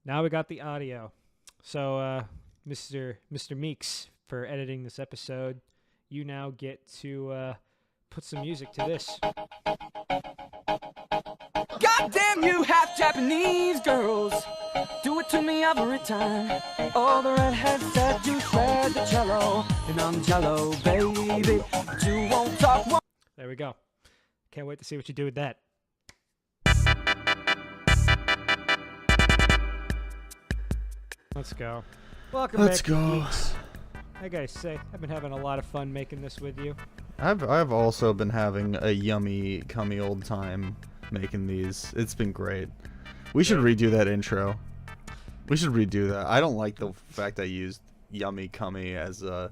Now we got the audio. So, Mr. Meeks, for editing this episode, you now get to put some music to this. Goddamn you half Japanese girls, do it to me every time. All the redheads said you shred the cello, and I'm jello, baby. But you won't talk. There we go. Can't wait to see what you do with that. Let's go. Welcome Let's back to go. Geeks. I gotta say, I've been having a lot of fun making this with you. I've also been having a yummy, cummy old time making these. It's been great. We should redo that intro. We should redo that. I don't like the fact I used yummy, cummy as a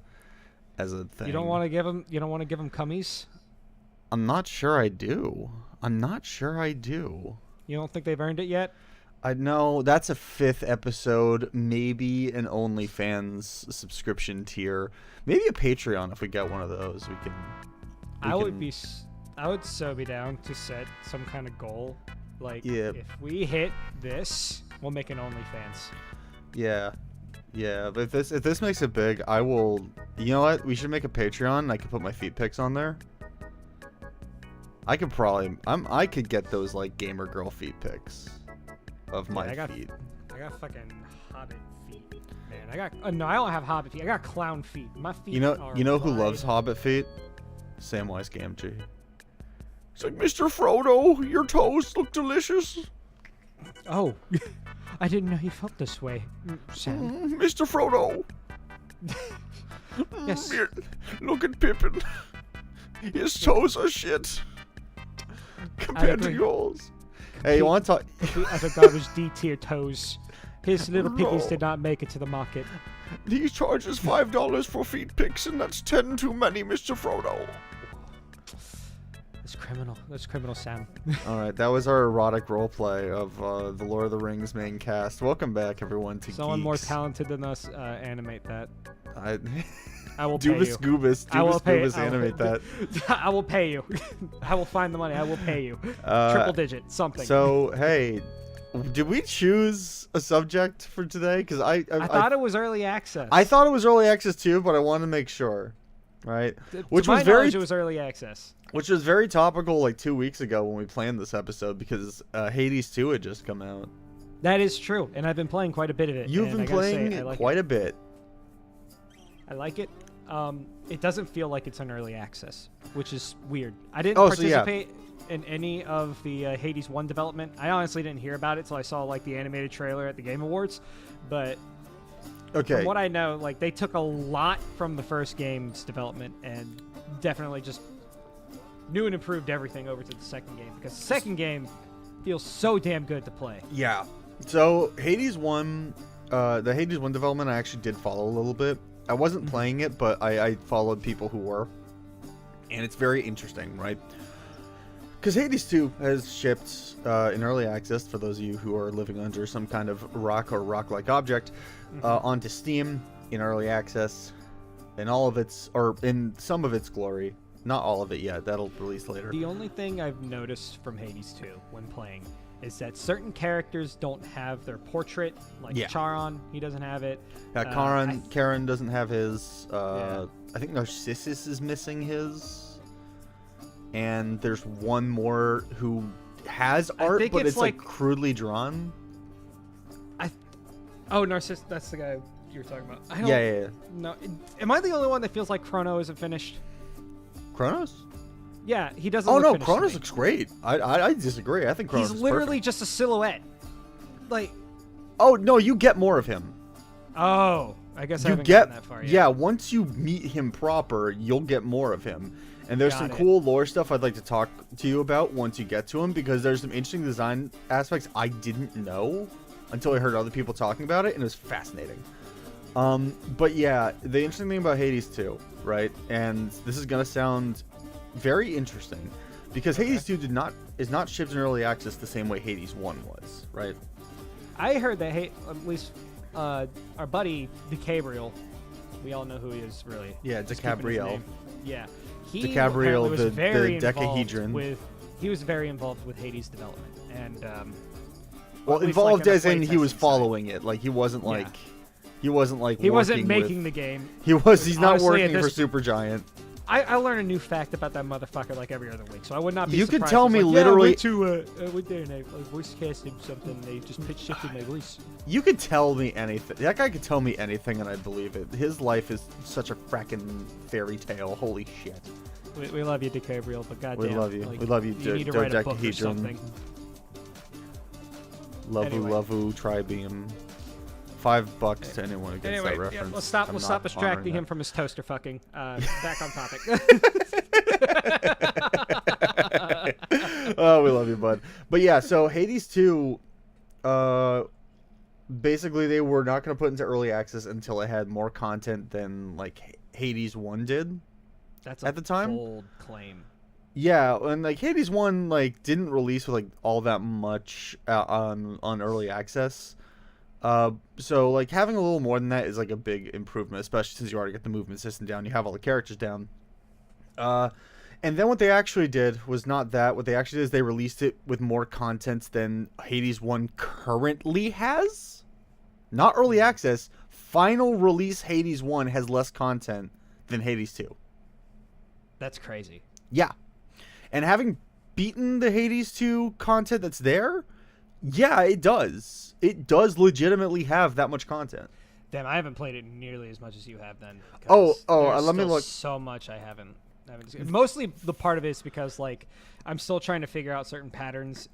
thing. You don't want to give them cummies? I'm not sure I do. You don't think they've earned it yet? I know that's a 5th episode, maybe an OnlyFans subscription tier, maybe a Patreon if we get one of those. I would so be down to set some kind of goal. Like, Yeah. if we hit this, we'll make an OnlyFans. Yeah, but if this makes it big, I will. You know what? We should make a Patreon. I could put my feet pics on there. I could get those like gamer girl feet pics of my feet. I got fucking hobbit feet, man. No, I don't have hobbit feet. I got clown feet. My feet. You know who wide. loves hobbit feet? Samwise Gamgee. It's like, Mr. Frodo, your toes look delicious. Oh, I didn't know you felt this way, Sam. Mr. Frodo. Yes. Look at Pippin. His toes are shit compared to agree. yours. Hey, you want to talk? Other garbage D-tier toes. His little piggies did not make it to the market. He charges $5 for feet pics, and that's 10 too many, Mr. Frodo. That's criminal, Sam. All right, that was our erotic roleplay of the Lord of the Rings main cast. Welcome back, everyone, to Someone more Geeks. talented than us animate that. I will pay you. Dubas animate that. I will pay you. I will find the money. I will pay you. Triple digit, something. So, hey, did we choose a subject for today? Because I thought it was early access. I thought it was early access too, but I wanted to make sure, right? To my knowledge, it was early access. Which was very topical like 2 weeks ago when we planned this episode because Hades 2 had just come out. That is true, and I've been playing quite a bit of it. You've been playing it quite a bit. I like it. It doesn't feel like it's an early access, which is weird. I didn't participate in any of the Hades 1 development. I honestly didn't hear about it till I saw like the animated trailer at the Game Awards. But from what I know, like they took a lot from the first game's development and definitely just new and improved everything over to the second game, because the second game feels so damn good to play. Yeah. So Hades 1, the Hades 1 development I actually did follow a little bit. I wasn't playing it, but I followed people who were. And it's very interesting, right? Because Hades 2 has shipped in early access, for those of you who are living under some kind of rock or rock-like object, onto Steam in early access, in some of its glory. Not all of it yet. That'll release later. The only thing I've noticed from Hades 2 when playing is that certain characters don't have their portrait. Like Charon, he doesn't have it. Charon doesn't have his. I think Narcissus is missing his. And there's one more who has art, but it's like crudely drawn. Narcissus, that's the guy you were talking about. Yeah. No, am I the only one that feels like Chrono isn't finished? Chronos? Yeah, he doesn't. Oh look no, finished to Chronos me. looks great. I disagree. I think Chronos He's is literally perfect. just a silhouette. Like. Oh no, you get more of him. Oh, I guess I haven't gotten that far yet. Yeah, once you meet him proper, you'll get more of him. And there's some cool lore stuff I'd like to talk to you about once you get to him, because there's some interesting design aspects I didn't know until I heard other people talking about it, and it was fascinating. But yeah, the interesting thing about Hades 2, right? And this is gonna sound very interesting, because Hades 2 is not shipped in early access the same way Hades 1 was, right? I heard that at least our buddy DeCabriel, we all know who he is, really. Yeah, DeCabriel. Yeah, he DeCabriel, was the very decahedron. he was very involved with Hades development, and Well, involved as in he was following it. Like he wasn't like he wasn't making the game. He's not working for Supergiant. I learn a new fact about that motherfucker like every other week, so I would not be surprised. You could tell me literally. I went there and I voice casted something. They just pitch shifted my voice. You could tell me anything. That guy could tell me anything and I'd believe it. His life is such a fracking fairy tale. Holy shit. We love you, DeCabriel, but goddamn. We love you. Like, We love you, you need to write a book or something. Lovu, Tribeam. $5 to anyone who gets that reference. Yeah, let's stop distracting him from his toaster fucking. Back on topic. Oh, we love you, bud. But yeah, so Hades 2, basically they were not going to put into early access until it had more content than like Hades 1 did. That's at the time. Bold claim. Yeah, and like Hades 1 like didn't release with like all that much on early access. So like having a little more than that is like a big improvement, especially since you already get the movement system down, you have all the characters down. And then what they actually did was not that. What they actually did is they released it with more content than Hades 1 currently has. Not early access. Final release Hades 1 has less content than Hades 2. That's crazy. Yeah. And having beaten the Hades 2 content that's there, yeah, it does. It does legitimately have that much content. Damn, I haven't played it nearly as much as you have then. Let me look. So much I haven't. Mostly the part of it is because like I'm still trying to figure out certain patterns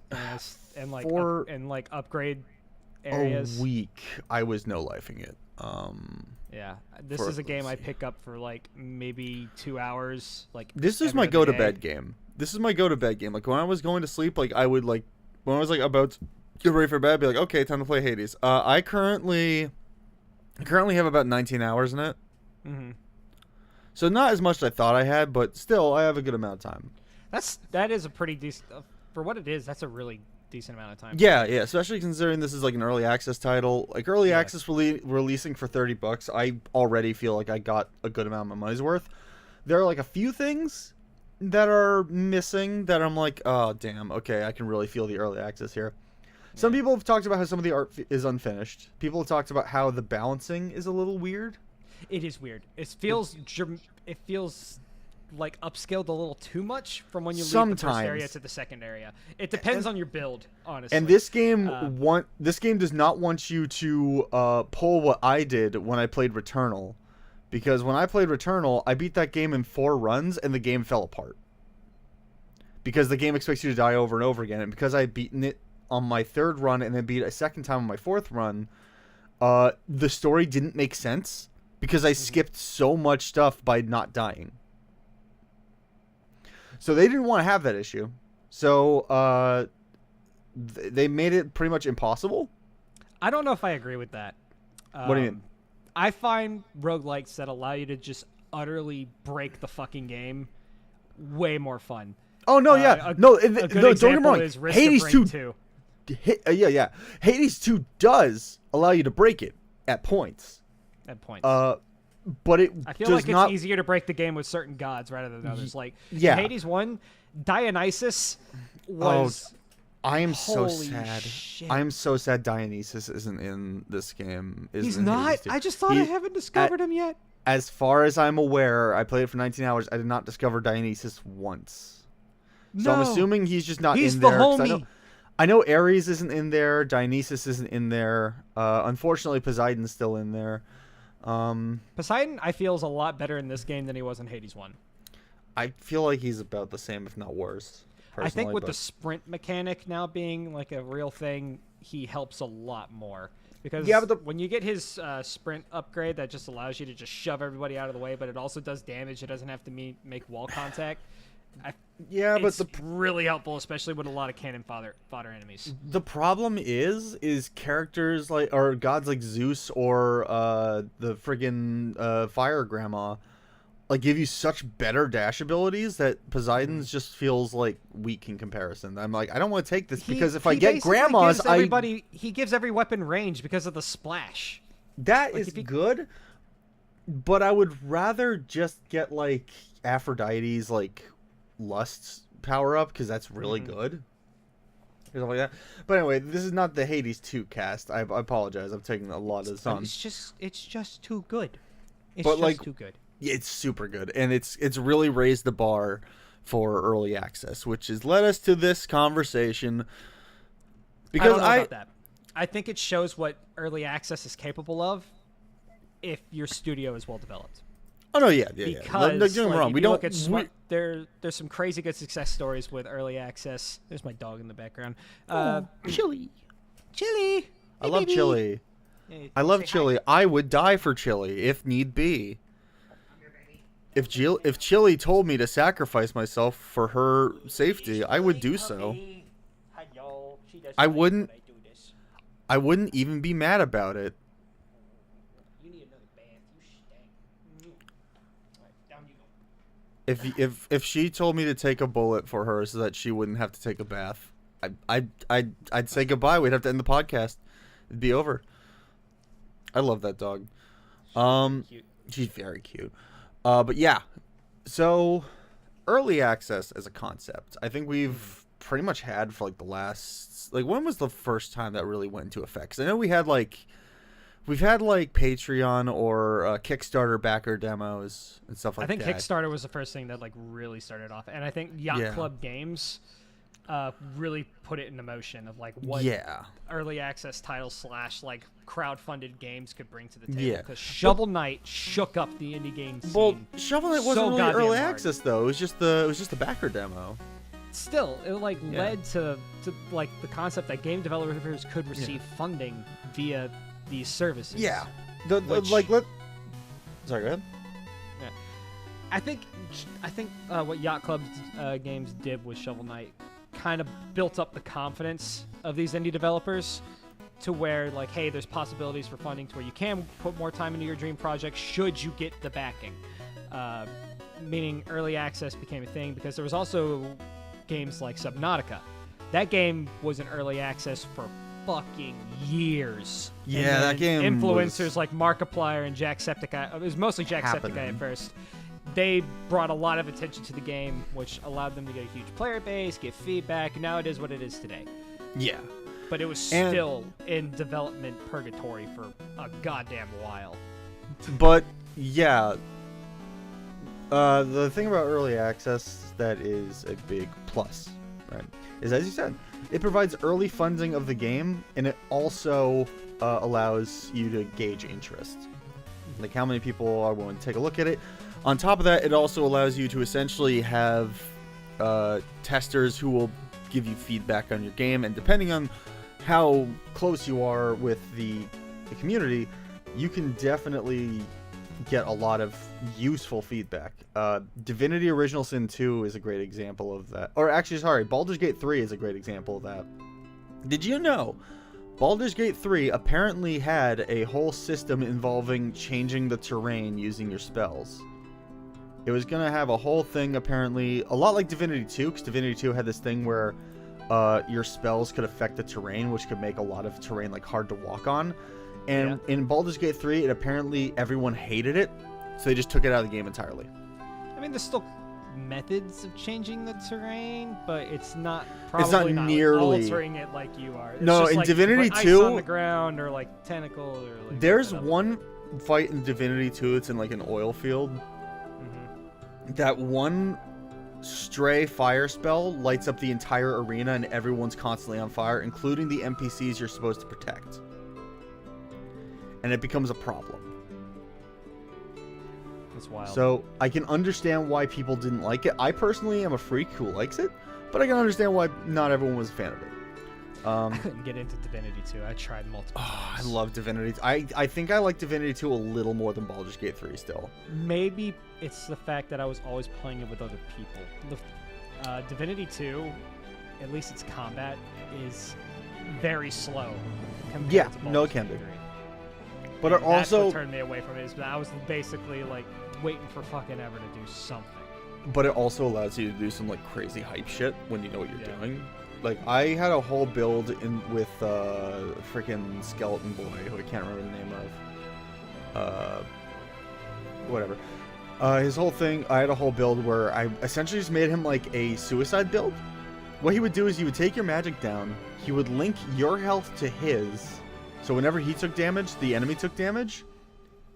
and like upgrade areas. A week, I was no-lifing it. Yeah, this is a game I pick up for like maybe 2 hours. Like this is my go-to-bed game. This is my go-to-bed game. Like when I was going to sleep, like I would like when I was like about to get ready for bed, I'd be like, okay, time to play Hades. I currently have about 19 hours in it. Mm-hmm. So not as much as I thought I had, but still, I have a good amount of time. That is a pretty decent for what it is. That's a really decent amount of time. Yeah, especially considering this is like an early access title. Like early access releasing for $30, I already feel like I got a good amount of my money's worth. There are like a few things that are missing that I'm like, oh damn, okay, I can really feel the early access here. Some people have talked about how some of the art is unfinished. People have talked about how the balancing is a little weird. It is weird. It feels like upscaled a little too much from when you leave the first area to the second area. It depends on your build, honestly. And this game does not want you to pull what I did when I played Returnal, because when I played Returnal, I beat that game in 4 runs and the game fell apart. Because the game expects you to die over and over again, and because I had beaten it on my 3rd run and then beat it a second time on my 4th run, the story didn't make sense. Because I skipped so much stuff by not dying. So they didn't want to have that issue. So they made it pretty much impossible. I don't know if I agree with that. What do you mean? I find roguelikes that allow you to just utterly break the fucking game way more fun. Oh, no, yeah. Don't get me wrong. Hades 2. Hades 2 does allow you to break it at points. But I feel like it's easier to break the game with certain gods rather than others. Like Hades 1, Dionysus was. I am so sad. Shit. I am so sad Dionysus isn't in this game. He's not. I just thought I haven't discovered him yet. As far as I'm aware, I played it for 19 hours. I did not discover Dionysus once. So I'm assuming he's just not in there. He's the homie. I know Ares isn't in there. Dionysus isn't in there. Unfortunately, Poseidon's still in there. Poseidon, I feel, is a lot better in this game than he was in Hades 1. I feel like he's about the same, if not worse. I think with the sprint mechanic now being like a real thing, he helps a lot more. Because when you get his sprint upgrade, that just allows you to just shove everybody out of the way, but it also does damage. It doesn't have to make wall contact. It's really helpful, especially with a lot of cannon fodder enemies. The problem is characters like, or gods like Zeus or the friggin' Fire Grandma, like give you such better dash abilities that Poseidon's just feels like weak in comparison. I'm like, I don't want to take this because if I get Grandma's, he gives every weapon range because of the splash. That is good, but I would rather just get like Aphrodite's like Lust's power up because that's really good. or something like that. But anyway, this is not the Hades 2 cast. I apologize. I'm taking a lot of this on. It's just too good. It's but, just like, too good. Yeah, it's super good, and it's really raised the bar for early access, which has led us to this conversation. Because I don't know about that. I think it shows what early access is capable of if your studio is well developed. Oh no, yeah. Because Don't get me wrong. We don't. There's some crazy good success stories with early access. There's my dog in the background. Chili. Chili. I love Chili. Hey, I love Chili. I would die for Chili if need be. If Chili told me to sacrifice myself for her safety, I would do so. I wouldn't even be mad about it. You need another bath. You stink. Right, down you go. If she told me to take a bullet for her so that she wouldn't have to take a bath, I'd say goodbye. We'd have to end the podcast. It'd be over. I love that dog. She's very cute. But yeah, so early access as a concept, I think we've pretty much had for like the last, like, when was the first time that really went into effect? 'Cause I know we've had like Patreon or Kickstarter backer demos and stuff like that. I think Kickstarter was the first thing that like really started off, and I think Yacht Club Games really put it into motion of like what early access titles / like crowdfunded games could bring to the table. Because Shovel Knight shook up the indie game scene. Well, Shovel Knight wasn't really early hard. access though. It was just the backer demo. Still, it like led to like the concept that game developers could receive funding via these services. Yeah. Sorry, go ahead. Yeah. I think what Yacht Club Games did with Shovel Knight kind of built up the confidence of these indie developers to where, like, hey, there's possibilities for funding to where you can put more time into your dream project should you get the backing. Meaning early access became a thing because there was also games like Subnautica. That game was in early access for fucking years. Yeah, that game influencers like Markiplier and Jacksepticeye. It was mostly Jacksepticeye at first. They brought a lot of attention to the game, which allowed them to get a huge player base, get feedback, and now it is what it is today. Yeah. But it was still in development purgatory for a goddamn while. But, yeah. The thing about early access that is a big plus, right, is, as you said, it provides early funding of the game, and it also allows you to gauge interest. Like how many people are willing to take a look at it. On top of that, it also allows you to essentially have testers who will give you feedback on your game, and depending on how close you are with the community, you can definitely get a lot of useful feedback. Divinity Original Sin 2 is a great example of that. Or actually, sorry, Baldur's Gate 3 is a great example of that. Did you know Baldur's Gate 3 apparently had a whole system involving changing the terrain using your spells? It was going to have a whole thing, apparently, a lot like Divinity 2, because Divinity 2 had this thing where your spells could affect the terrain, which could make a lot of terrain like hard to walk on. And in Baldur's Gate 3, it apparently everyone hated it, so they just took it out of the game entirely. I mean, there's still methods of changing the terrain, but it's not nearly altering it like you are. It's no, just in like Divinity ice 2 on the ground or like tentacle or like. There's one fight in Divinity 2 that's in like an oil field. Mm-hmm. That one stray fire spell lights up the entire arena and everyone's constantly on fire, including the NPCs you're supposed to protect. And it becomes a problem. That's wild. So I can understand why people didn't like it. I personally am a freak who likes it, but I can understand why not everyone was a fan of it. I couldn't get into Divinity 2. I tried multiple times. I love Divinity. I think I like Divinity 2 a little more than Baldur's Gate 3 still. Maybe it's the fact that I was always playing it with other people. Divinity 2, at least its combat, is very slow. Yeah, no, it can be. But it that's also what turned me away from it. Is that I was basically like waiting for fucking ever to do something. But it also allows you to do some like crazy hype shit when you know what you're doing. Like I had a whole build with freaking Skeleton Boy, who I can't remember the name of. Whatever. His whole thing, I had a whole build where I essentially just made him like a suicide build. what he would do is he would take your magic down. He would link your health to his. So whenever he took damage, the enemy took damage.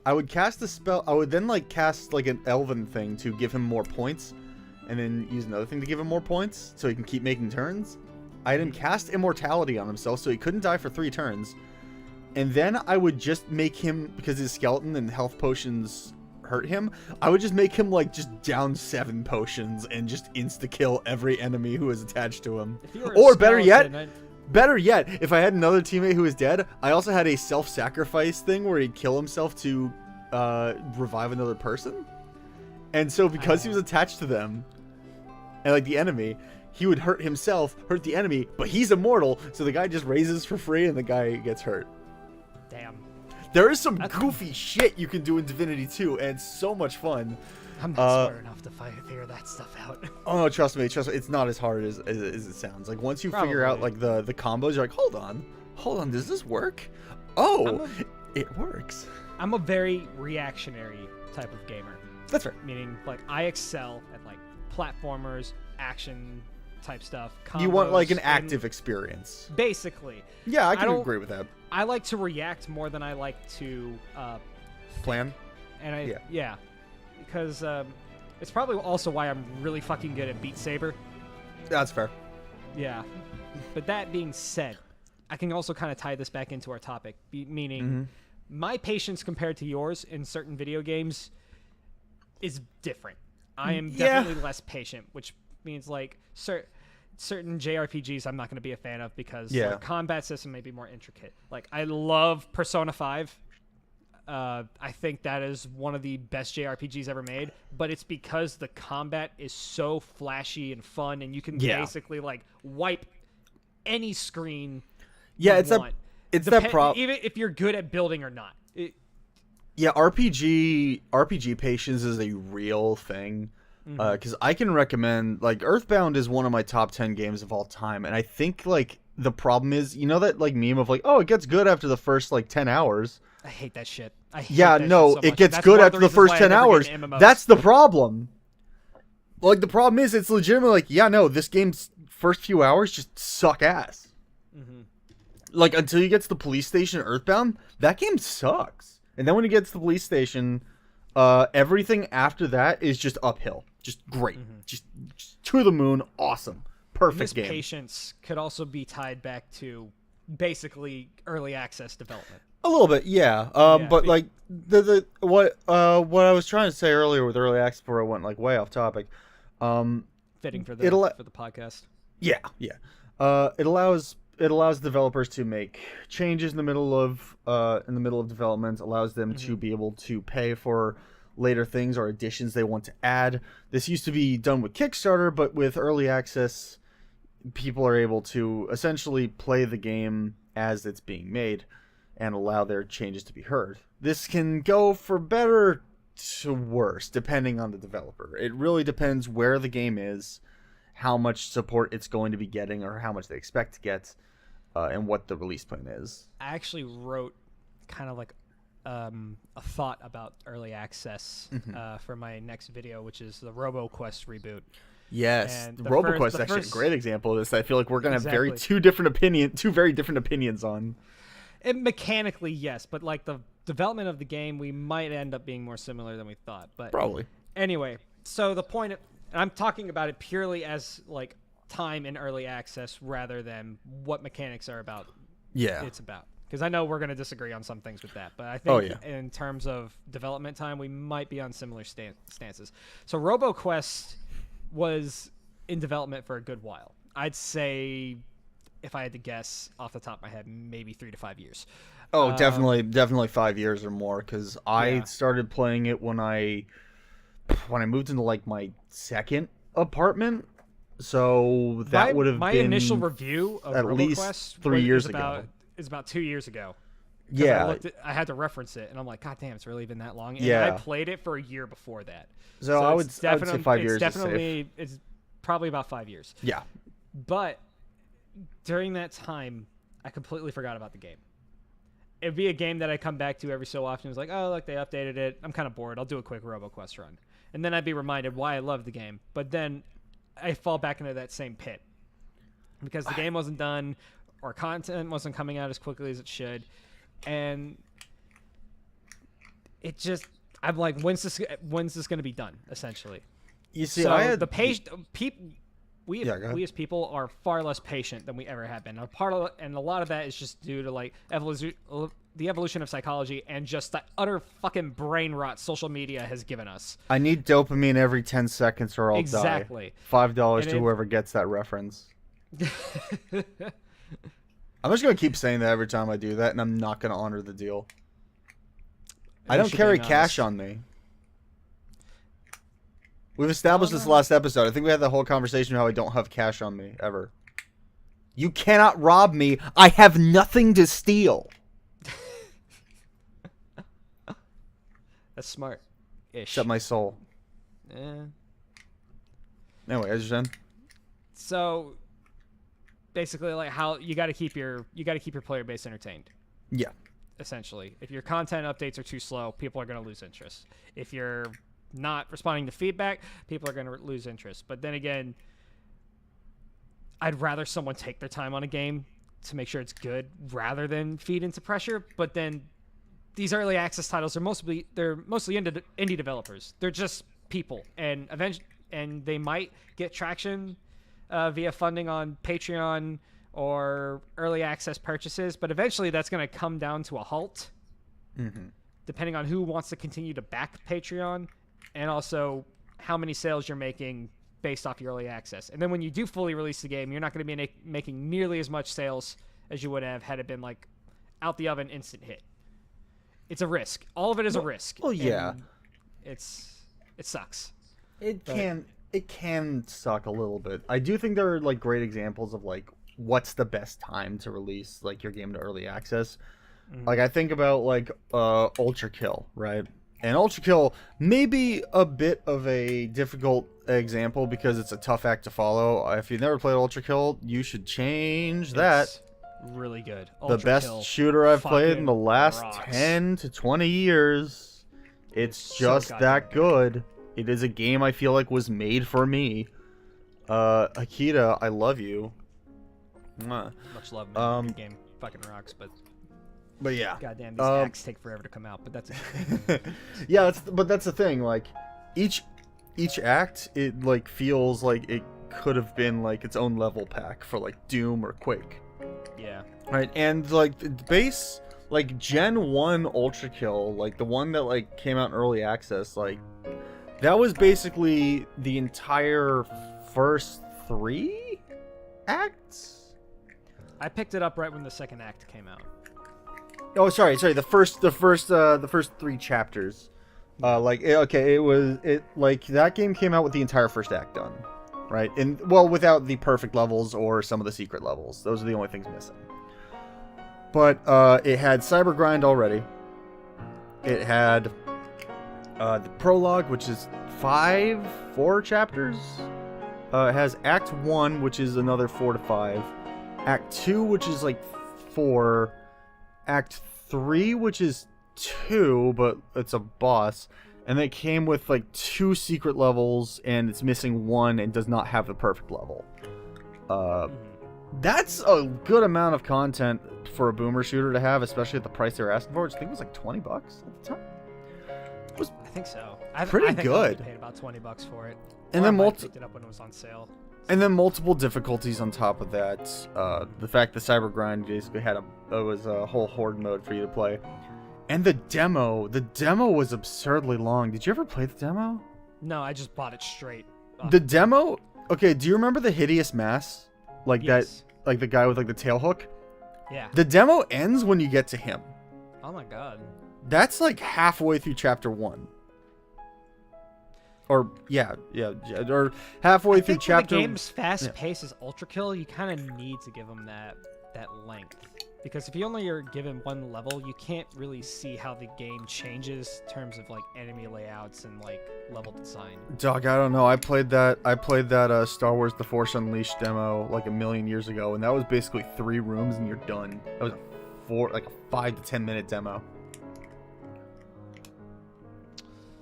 I would cast a spell. I would then like cast like an elven thing to give him more points, and then use another thing to give him more points so he can keep making turns. I had him cast immortality on himself so he couldn't die for 3 turns. And then I would just make him, because his skeleton and health potions hurt him, I would just make him like just down 7 potions and just insta-kill every enemy who is attached to him. Or better yet, if I had another teammate who was dead, I also had a self-sacrifice thing where he'd kill himself to revive another person. And so because he was attached to them, and like the enemy, he would hurt himself, hurt the enemy, but he's immortal, so the guy just raises for free and the guy gets hurt. Damn. There is some goofy shit you can do in Divinity 2, and it's so much fun. I'm not smart enough to figure that stuff out. Oh no, trust me, it's not as hard as it sounds. Like once you figure out like the combos, you're like, hold on, does this work? Oh, it works. I'm a very reactionary type of gamer. That's right. Meaning, like, I excel at like platformers, action type stuff. You want like an active experience. Basically. Yeah, I can agree with that. I like to react more than I like to plan. And yeah. Because it's probably also why I'm really fucking good at Beat Saber. That's fair. Yeah. But that being said, I can also kind of tie this back into our topic, meaning my patience compared to yours in certain video games is different. I am definitely less patient, which means like certain JRPGs I'm not going to be a fan of because the combat system may be more intricate. Like I love Persona 5. I think that is one of the best JRPGs ever made, but it's because the combat is so flashy and fun, and you can basically like wipe any screen. Yeah, it's that problem. Even if you're good at building or not. RPG patience is a real thing. Because I can recommend, like, Earthbound is one of my top 10 games of all time, and I think, like, the problem is, you know that, like, meme of, like, oh, it gets good after the first, like, 10 hours? I hate that shit. It gets good after the first 10 hours. That's the problem. Like, the problem is, it's legitimately like, this game's first few hours just suck ass. Like, until you get to the police station Earthbound, that game sucks. And then when you get to the police station, everything after that is just uphill. Just great. Just to the moon. Awesome. Perfect game. Patience could also be tied back to basically early access development. A little bit, yeah. But like what I was trying to say earlier with early access before I went like way off topic. Fitting for the podcast. Yeah. It allows developers to make changes in the middle of development. Allows them to be able to pay for later things or additions they want to add. This used to be done with Kickstarter, but with early access, people are able to essentially play the game as it's being made and allow their changes to be heard. This can go for better to worse, depending on the developer. It really depends where the game is, how much support it's going to be getting, or how much they expect to get, and what the release plan is. I actually wrote kind of like a thought about early access for my next video, which is the RoboQuest reboot. Yes, the RoboQuest is actually a great example of this. I feel like we're going to have two very different opinions on. And mechanically, yes, but like the development of the game, we might end up being more similar than we thought. But probably. Anyway, so the point, and I'm talking about it purely as like time in early access rather than what mechanics are about. Yeah, it's about. Because I know we're going to disagree on some things with that, but I think in terms of development time, we might be on similar stances. So RoboQuest was in development for a good while. I'd say, if I had to guess off the top of my head, maybe 3 to 5 years. Oh, definitely 5 years or more. Because I started playing it when I moved into like my second apartment. So that would have been my initial review of at RoboQuest least 3 years ago. Is about 2 years ago. Yeah, I had to reference it, and I'm like, God damn, it's really been that long. And I played it for a year before that. So I would say 5 years. It's probably about 5 years. Yeah, but during that time, I completely forgot about the game. It'd be a game that I come back to every so often. It was like, oh, look, they updated it. I'm kind of bored. I'll do a quick RoboQuest run, and then I'd be reminded why I love the game. But then I fall back into that same pit. because the game wasn't done or content wasn't coming out as quickly as it should, and it just I'm like, when's this going to be done? Essentially, you see, so I had the people. We as people are far less patient than we ever have been. And a lot of that is just due to like the evolution of psychology and just the utter fucking brain rot social media has given us. I need dopamine every 10 seconds or I'll die. Exactly. $5 to whoever gets that reference. I'm just gonna keep saying that every time I do that, and I'm not gonna honor the deal. I don't carry cash on me. We've established this last episode. I think we had the whole conversation how I don't have cash on me, ever. You cannot rob me. I have nothing to steal. That's smart. Except my soul. Anyway, as you're saying. So, basically, like how you got to keep your player base entertained. Yeah. Essentially, if your content updates are too slow, people are going to lose interest. If you're not responding to feedback, people are going to lose interest. But then again, I'd rather someone take their time on a game to make sure it's good rather than feed into pressure. But then these early access titles are mostly indie developers. They're just people, and they might get traction via funding on Patreon or early access purchases, but eventually that's going to come down to a halt, depending on who wants to continue to back Patreon and also how many sales you're making based off your early access. And then when you do fully release the game, you're not going to be making nearly as much sales as you would have had it been like out the oven instant hit. It's a risk. All of it is a risk. Well, yeah. It sucks. It can suck a little bit. I do think there are like great examples of like what's the best time to release like your game to early access. Like I think about like Ultra Kill, right? And Ultra Kill may be a bit of a difficult example because it's a tough act to follow. If you've never played Ultra Kill, you should change that. It's really good. The best shooter I've played in the last 10 to 20 years. It's just that good. It is a game I feel like was made for me. Akita, I love you. Much love, man. Your game fucking rocks, but yeah. Goddamn, these acts take forever to come out, but that's yeah, that's the thing. Like each act, it like feels like it could have been like its own level pack for like Doom or Quake. Yeah. Right, and like the base, like Gen 1 Ultra Kill, like the one that like came out in early access, like that was basically the entire first 3 acts. I picked it up right when the second act came out. Oh, sorry. The first 3 chapters. That game came out with the entire first act done, right? And well, without the perfect levels or some of the secret levels. Those are the only things missing. But it had Cyber Grind already. It had the prologue, which is 4 chapters. It has Act 1, which is another 4 to 5. Act 2, which is like 4. Act 3, which is 2, but it's a boss. And it came with like 2 secret levels, and it's missing 1 and does not have the perfect level. That's a good amount of content for a boomer shooter to have, especially at the price they were asking for, which I think was like $20 at the time. I think so. Pretty good. I paid about $20 for it. And then picked it up when it was on sale. And then multiple difficulties on top of that. The fact that Cyber Grind basically was a whole horde mode for you to play. And the demo was absurdly long. Did you ever play the demo? No, I just bought it straight. The demo? Okay, do you remember the hideous mass? Like yes. that, like the guy with like the tail hook? Yeah. The demo ends when you get to him. Oh my god. That's like halfway through chapter 1. Or or halfway through chapter. The game's fast pace is Ultra Kill. You kind of need to give them that length, because if you only are given one level, you can't really see how the game changes in terms of like enemy layouts and like level design. Dog, I don't know. I played that Star Wars: The Force Unleashed demo like a million years ago, and that was basically 3 rooms and you're done. That was a 5 to 10 minute demo.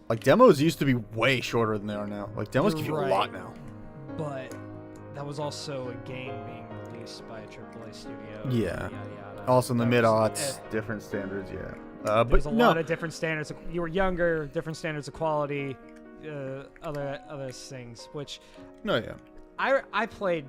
Like, demos used to be way shorter than they are now. Like, demos give you a lot now. But that was also a game being released by a AAA studio. Yeah. Yada, yada. Also in the mid-aughts, different standards, yeah. But there's a lot of different standards. You were younger, different standards of quality, other things. Which, no, yeah. I played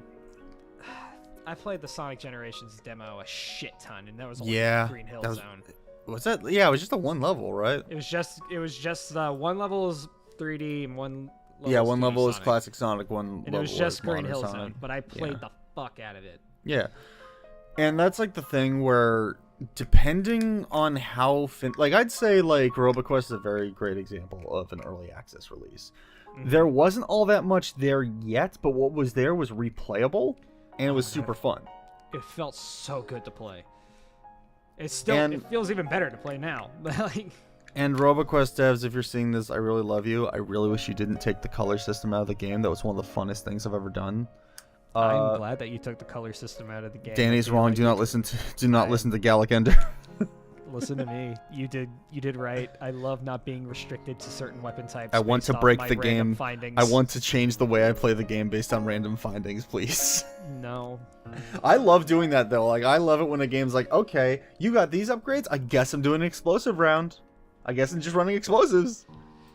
the Sonic Generations demo a shit ton, and that was only Green Hill Zone. What's that? Yeah, it was just a one level, right? It was just one level is 3D and one level yeah, is one 2D level is Sonic. classic Sonic, one And level it was just was Green Hill Sonic. Zone, but I played the fuck out of it. Yeah, and that's like the thing where, depending on how like I'd say like RoboQuest is a very great example of an early access release. There wasn't all that much there yet, but what was there was replayable, and it was super fun. It felt so good to play. It feels even better to play now. And RoboQuest devs, if you're seeing this, I really love you. I really wish you didn't take the color system out of the game. That was one of the funnest things I've ever done. I'm glad that you took the color system out of the game. Danny's wrong. Do not listen to Gallic Ender. Listen to me. You did right. I love not being restricted to certain weapon types. I want to break the game. Findings. I want to change the way I play the game based on random findings, please. No. I love doing that though. Like I love it when a game's like, okay, you got these upgrades. I guess I'm doing an explosive round. I guess I'm just running explosives.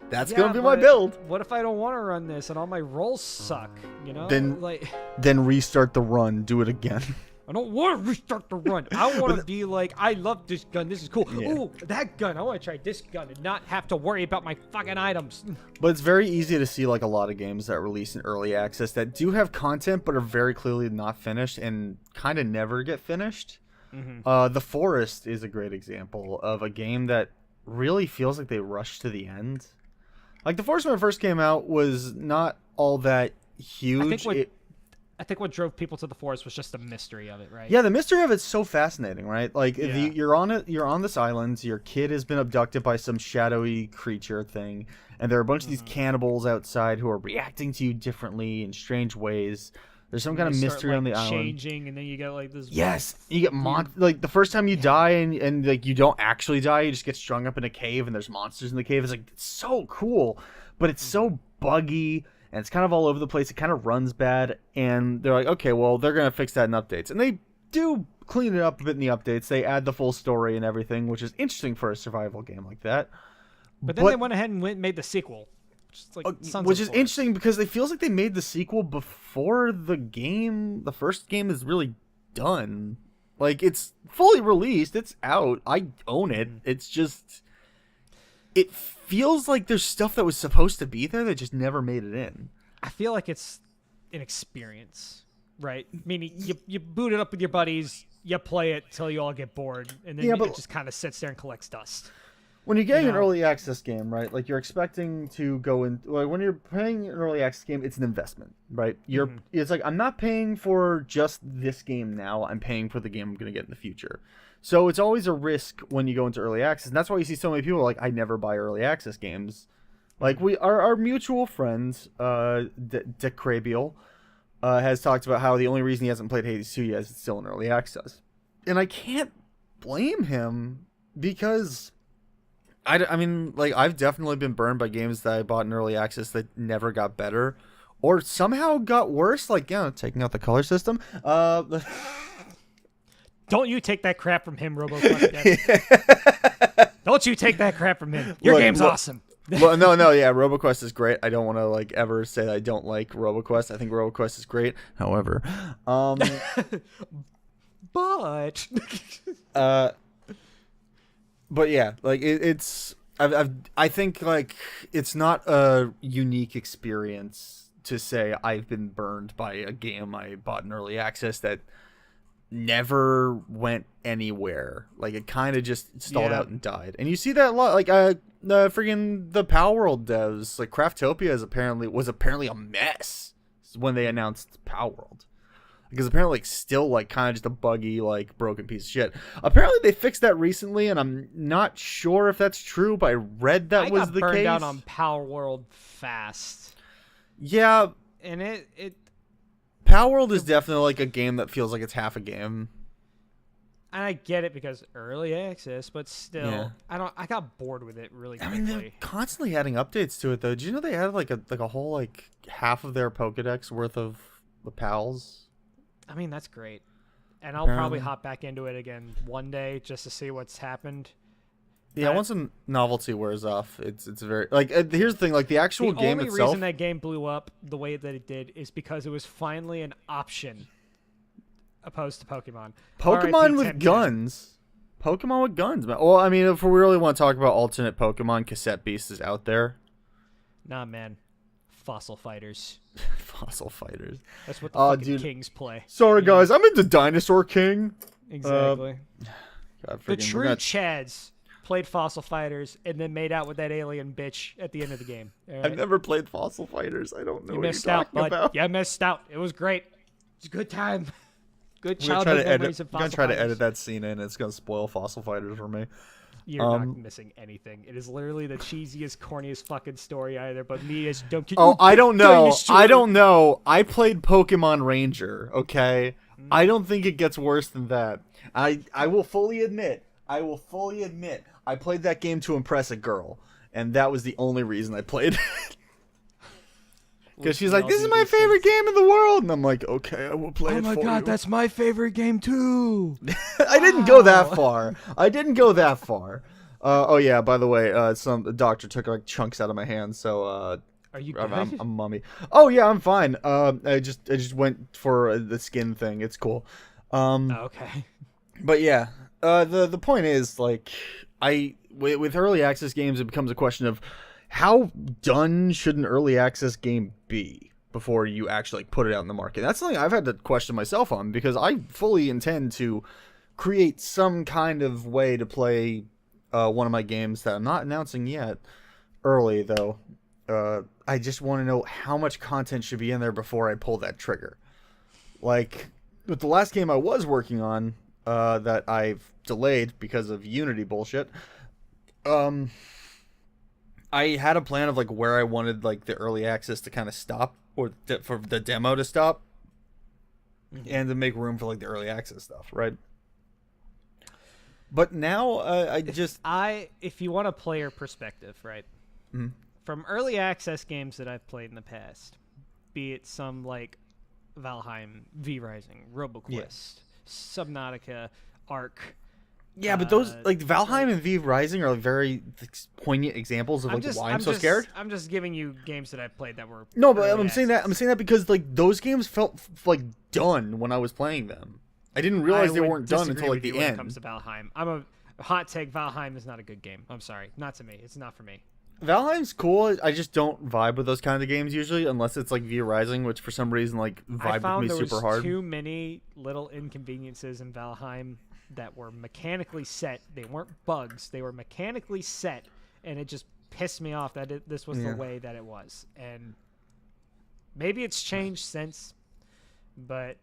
That's gonna be my build. What if I don't want to run this and all my rolls suck? You know. Then restart the run. Do it again. I don't want to restart the run. I want to be like, I love this gun. This is cool. Yeah. Ooh, that gun. I want to try this gun and not have to worry about my fucking items. But it's very easy to see like a lot of games that release in early access that do have content but are very clearly not finished and kind of never get finished. The Forest is a great example of a game that really feels like they rushed to the end. Like The Forest when it first came out was not all that huge. I think what drove people to The Forest was just the mystery of it, right? Yeah, the mystery of it's so fascinating, right? Like Yeah. you're on this island, your kid has been abducted by some shadowy creature thing, and there are a bunch of these cannibals outside who are reacting to you differently in strange ways. There's some kind of mystery on the island. Changing, and then you get like this. Yes, you get like the first time you die and like you don't actually die, you just get strung up in a cave and there's monsters in the cave. It's like it's so cool, but it's so buggy. And it's kind of all over the place. It kind of runs bad. And they're like, okay, well, they're going to fix that in updates. And they do clean it up a bit in the updates. They add the full story and everything, which is interesting for a survival game like that. But then they went ahead and made the sequel. Which is interesting because it feels like they made the sequel before the first game is really done. Like, it's fully released. It's out. I own it. It's just... It feels like there's stuff that was supposed to be there that just never made it in. I feel like it's an experience, right? Meaning you boot it up with your buddies, you play it till you all get bored, and then it just kind of sits there and collects dust. When you're getting an early access game, right? Like you're expecting to go in. Like when you're playing an early access game, it's an investment, right? It's like I'm not paying for just this game now. I'm paying for the game I'm going to get in the future. So it's always a risk when you go into early access, and that's why you see so many people like I never buy early access games. Like our mutual friend, Decrabiel, has talked about how the only reason he hasn't played Hades 2 yet is it's still in early access, and I can't blame him because I mean like I've definitely been burned by games that I bought in early access that never got better or somehow got worse. Like taking out the color system. Don't you take that crap from him, RoboQuest. Don't you take that crap from him. Your game's awesome. Well, no, yeah, RoboQuest is great. I don't want to like ever say that I don't like RoboQuest. I think RoboQuest is great. However, but yeah, like it's I think like it's not a unique experience to say I've been burned by a game I bought in early access that never went anywhere. Like it kind of just stalled out and died. And you see that a lot. Like friggin' the Power World devs, like Craftopia was apparently a mess when they announced Power World. Because apparently it's still like kind of just a buggy, like broken piece of shit. Apparently they fixed that recently, and I'm not sure if that's true, but I read that was the case. I got burned out on Power World fast. Yeah. And it Power World is definitely like a game that feels like it's half a game. And I get it because early access, but still, I got bored with it really quickly. I mean, they're constantly adding updates to it, though. Did you know they had like a whole like half of their Pokedex worth of the pals? I mean, that's great. and I'll probably hop back into it again one day just to see what's happened. Yeah, once the novelty wears off, it's very like. Here's the thing, like the actual game itself. The only reason that game blew up the way that it did is because it was finally an option, opposed to Pokemon. Pokemon with guns. Pokemon with guns, man. Well, I mean, if we really want to talk about alternate Pokemon, Cassette Beast is out there. Nah, man. Fossil Fighters. Fossil Fighters. That's what the fucking kings play. Sorry, guys. I'm into Dinosaur King. Exactly. God, the true Chads played Fossil Fighters and then made out with that alien bitch at the end of the game. Right? I've never played Fossil Fighters. I don't know you what missed you're out, talking about. You missed out. It was great. It's a good time. Good childhood memories of Fossil Fighters. I'm going to try to edit that scene in. It's going to spoil Fossil Fighters for me. You're not missing anything. It is literally the cheesiest, corniest fucking story either, but me as dumb kid. Oh, I don't know. I don't know. I played Pokemon Ranger, okay? I don't think it gets worse than that. I will fully admit, I played that game to impress a girl, and that was the only reason I played it. Because she's like, this is my favorite game in the world. And I'm like, okay, I will play it for you. Oh my god, that's my favorite game too. I didn't go that far. Oh yeah, by the way, the doctor took like chunks out of my hand, so are you good? I'm a mummy. Oh yeah, I'm fine. I just went for the skin thing. It's cool. Okay. But yeah, the point is, like, with early access games, it becomes a question of how done should an early access game be before you actually put it out in the market. That's something I've had to question myself on, because I fully intend to create some kind of way to play one of my games that I'm not announcing yet. Early though, I just want to know how much content should be in there before I pull that trigger. Like with the last game I was working on, that I've delayed because of Unity bullshit. I had a plan of like where I wanted like the early access to kind of stop, or for the demo to stop, and to make room for like the early access stuff, right? But now if you want a player perspective, right? Mm-hmm. From early access games that I've played in the past, be it some like Valheim, V-Rising, RoboQuest, Subnautica, Ark. Yeah, but those like Valheim and V-Rising are like very poignant examples of like why I'm so scared. I'm just giving you games that I've played that were no, but I'm saying that because like those games felt like done when I was playing them. I didn't realize they weren't done until like the end. When it comes to Valheim, I'm a hot take. Valheim is not a good game. I'm sorry, not to me. It's not for me. Valheim's cool. I just don't vibe with those kind of games usually, unless it's like V-Rising, which for some reason like vibed with me super hard. Too many little inconveniences in Valheim that were mechanically set. They weren't bugs. They were mechanically set, and it just pissed me off that this was the way that it was. And maybe it's changed since, but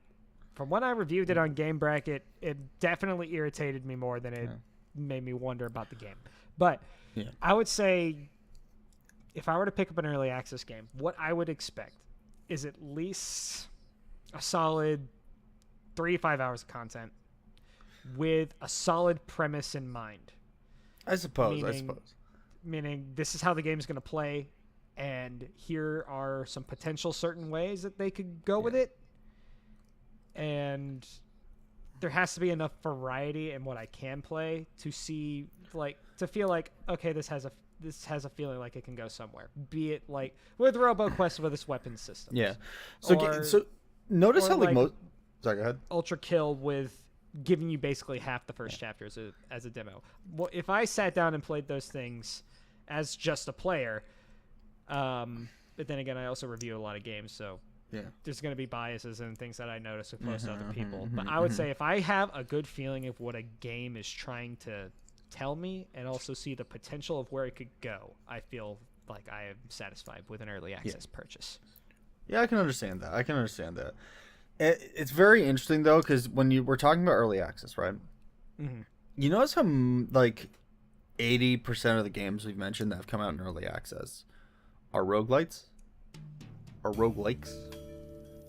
from when I reviewed it on Game Bracket, it definitely irritated me more than it made me wonder about the game. But I would say, if I were to pick up an early access game, what I would expect is at least a solid 3 to 5 hours of content with a solid premise in mind. I suppose. Meaning this is how the game is going to play, and here are some potential certain ways that they could go with it. And there has to be enough variety in what I can play to see, like, to feel like, okay, this has a feeling like it can go somewhere. Be it like with RoboQuest with its weapon system. Yeah. So notice how like most. Sorry, go ahead. Ultra Kill with giving you basically half the first chapter as a demo. Well, if I sat down and played those things as just a player, but then again, I also review a lot of games, so there's going to be biases and things that I notice opposed to other people. But I would say if I have a good feeling of what a game is trying to tell me and also see the potential of where it could go, I feel like I am satisfied with an early access purchase. Yeah, I can understand that. It's very interesting though, because when we're talking about early access, right? Mm-hmm. You notice how like 80% of the games we've mentioned that have come out in early access are roguelites or roguelikes,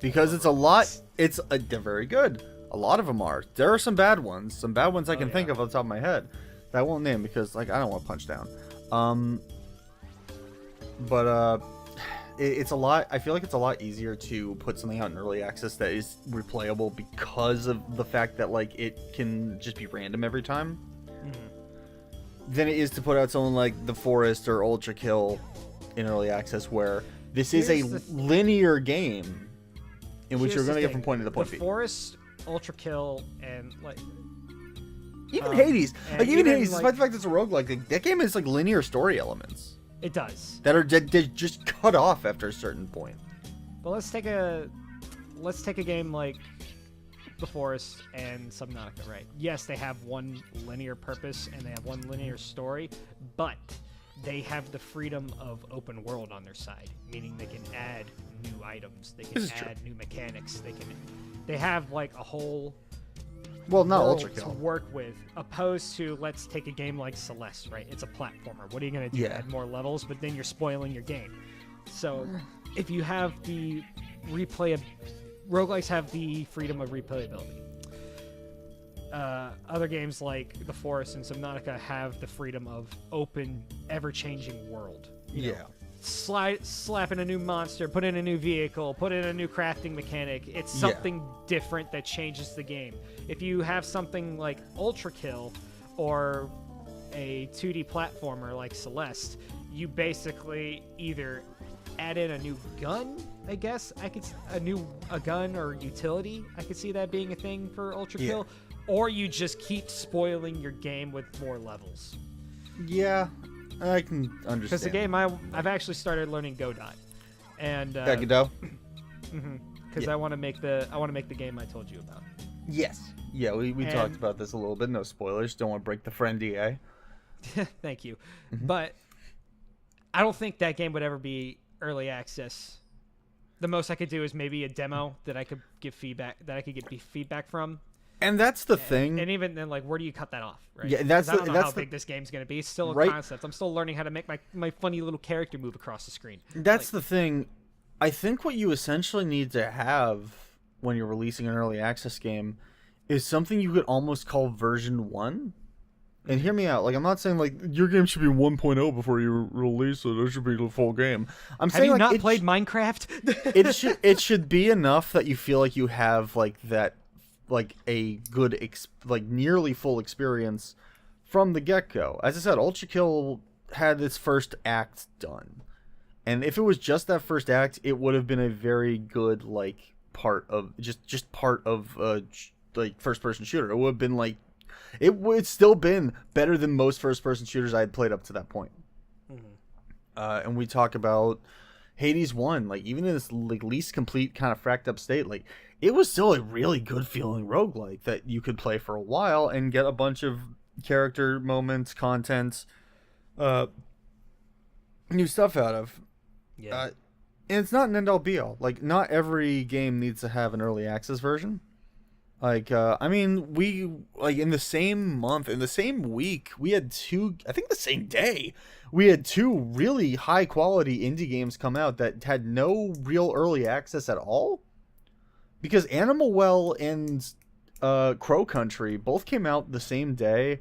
because it's a lot. They're very good. A lot of them are. There are some bad ones. I can think of off the top of my head that I won't name because like I don't want to punch down. But it's a lot. I feel like it's a lot easier to put something out in early access that is replayable because of the fact that like it can just be random every time, than it is to put out something like The Forest or Ultra Kill in early access, where this is a linear game in which you're going to get from point A to point B. The Forest, Ultra Kill, and like even Hades, like even Hades, despite the fact it's a roguelike, like, that game has like linear story elements. It does. That are just cut off after a certain point. But let's take a game like The Forest and Subnautica, right? Yes, they have one linear purpose and they have one linear story, but they have the freedom of open world on their side, meaning they can add new items, they can add new mechanics, they have like a whole not world Ultra Kill to work with, opposed to, let's take a game like Celeste, right? It's a platformer. What are you going to do? Add more levels, but then you're spoiling your game. So if you have the roguelikes have the freedom of replayability. Other games like The Forest and Subnautica have the freedom of open, ever-changing world. You know, slap in a new monster, put in a new vehicle, put in a new crafting mechanic. It's something different that changes the game. If you have something like Ultra Kill or a 2D platformer like Celeste, you basically either add in a new gun, I guess. A gun or utility. I could see that being a thing for Ultra Kill. Or you just keep spoiling your game with more levels. Yeah, I can understand. Because the game I've actually started learning Godot, and Godot. Because I want to make the game I told you about. Yes. Yeah, we talked about this a little bit. No spoilers. Don't want to break the friend DA. Thank you. But I don't think that game would ever be early access. The most I could do is maybe a demo that I could give feedback feedback from. And that's the thing. And even then, like, where do you cut that off? Right? Yeah, I don't know how big this game's going to be. It's still a concept. I'm still learning how to make my funny little character move across the screen. That's the thing. I think what you essentially need to have when you're releasing an early access game is something you could almost call version 1. And hear me out. Like, I'm not saying, like, your game should be 1.0 before you release it. It should be the full game. I'm saying, have you like, not played Minecraft? it should be enough that you feel like you have, like, that, like, a good, like, nearly full experience from the get-go. As I said, Ultra Kill had its first act done. And if it was just that first act, it would have been a very good, like, part of, just part of, like, first-person shooter. It would have been, like, it would still been better than most first-person shooters I had played up to that point. And we talk about Hades 1, like, even in this, like, least complete kind of fracked up state, like, it was still a really good feeling roguelike that you could play for a while and get a bunch of character moments, content, new stuff out of. Yeah. And it's not an end-all be-all. Like, not every game needs to have an early access version. Like, I mean, we, like, in the same month, in the same week, we had I think the same day, we had 2 really high-quality indie games come out that had no real early access at all. Because Animal Well and Crow Country both came out the same day.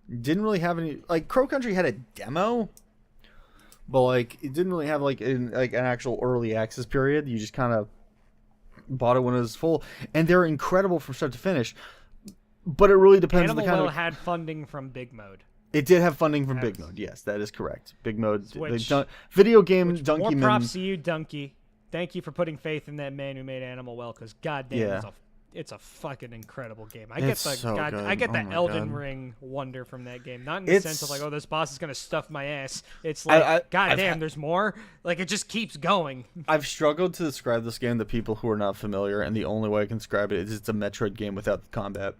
Didn't really have any, like, Crow Country had a demo, but, like, it didn't really have, like, an actual early access period. You just kind of bought it when it was full, and they're incredible from start to finish. But it really depends on the kind of... Animal had funding from Big Mode. It did have funding from Big Mode. Yes, that is correct. Big Mode, video game Donkey. More props to you, Donkey. Thank you for putting faith in that man who made Animal Well, because goddamn, it's a fucking incredible game. I get the Elden Ring wonder from that game, not in the sense of like, oh, this boss is gonna stuff my ass. It's like, goddamn, there's more. Like, it just keeps going. I've struggled to describe this game to people who are not familiar, and the only way I can describe it is it's a Metroid game without the combat.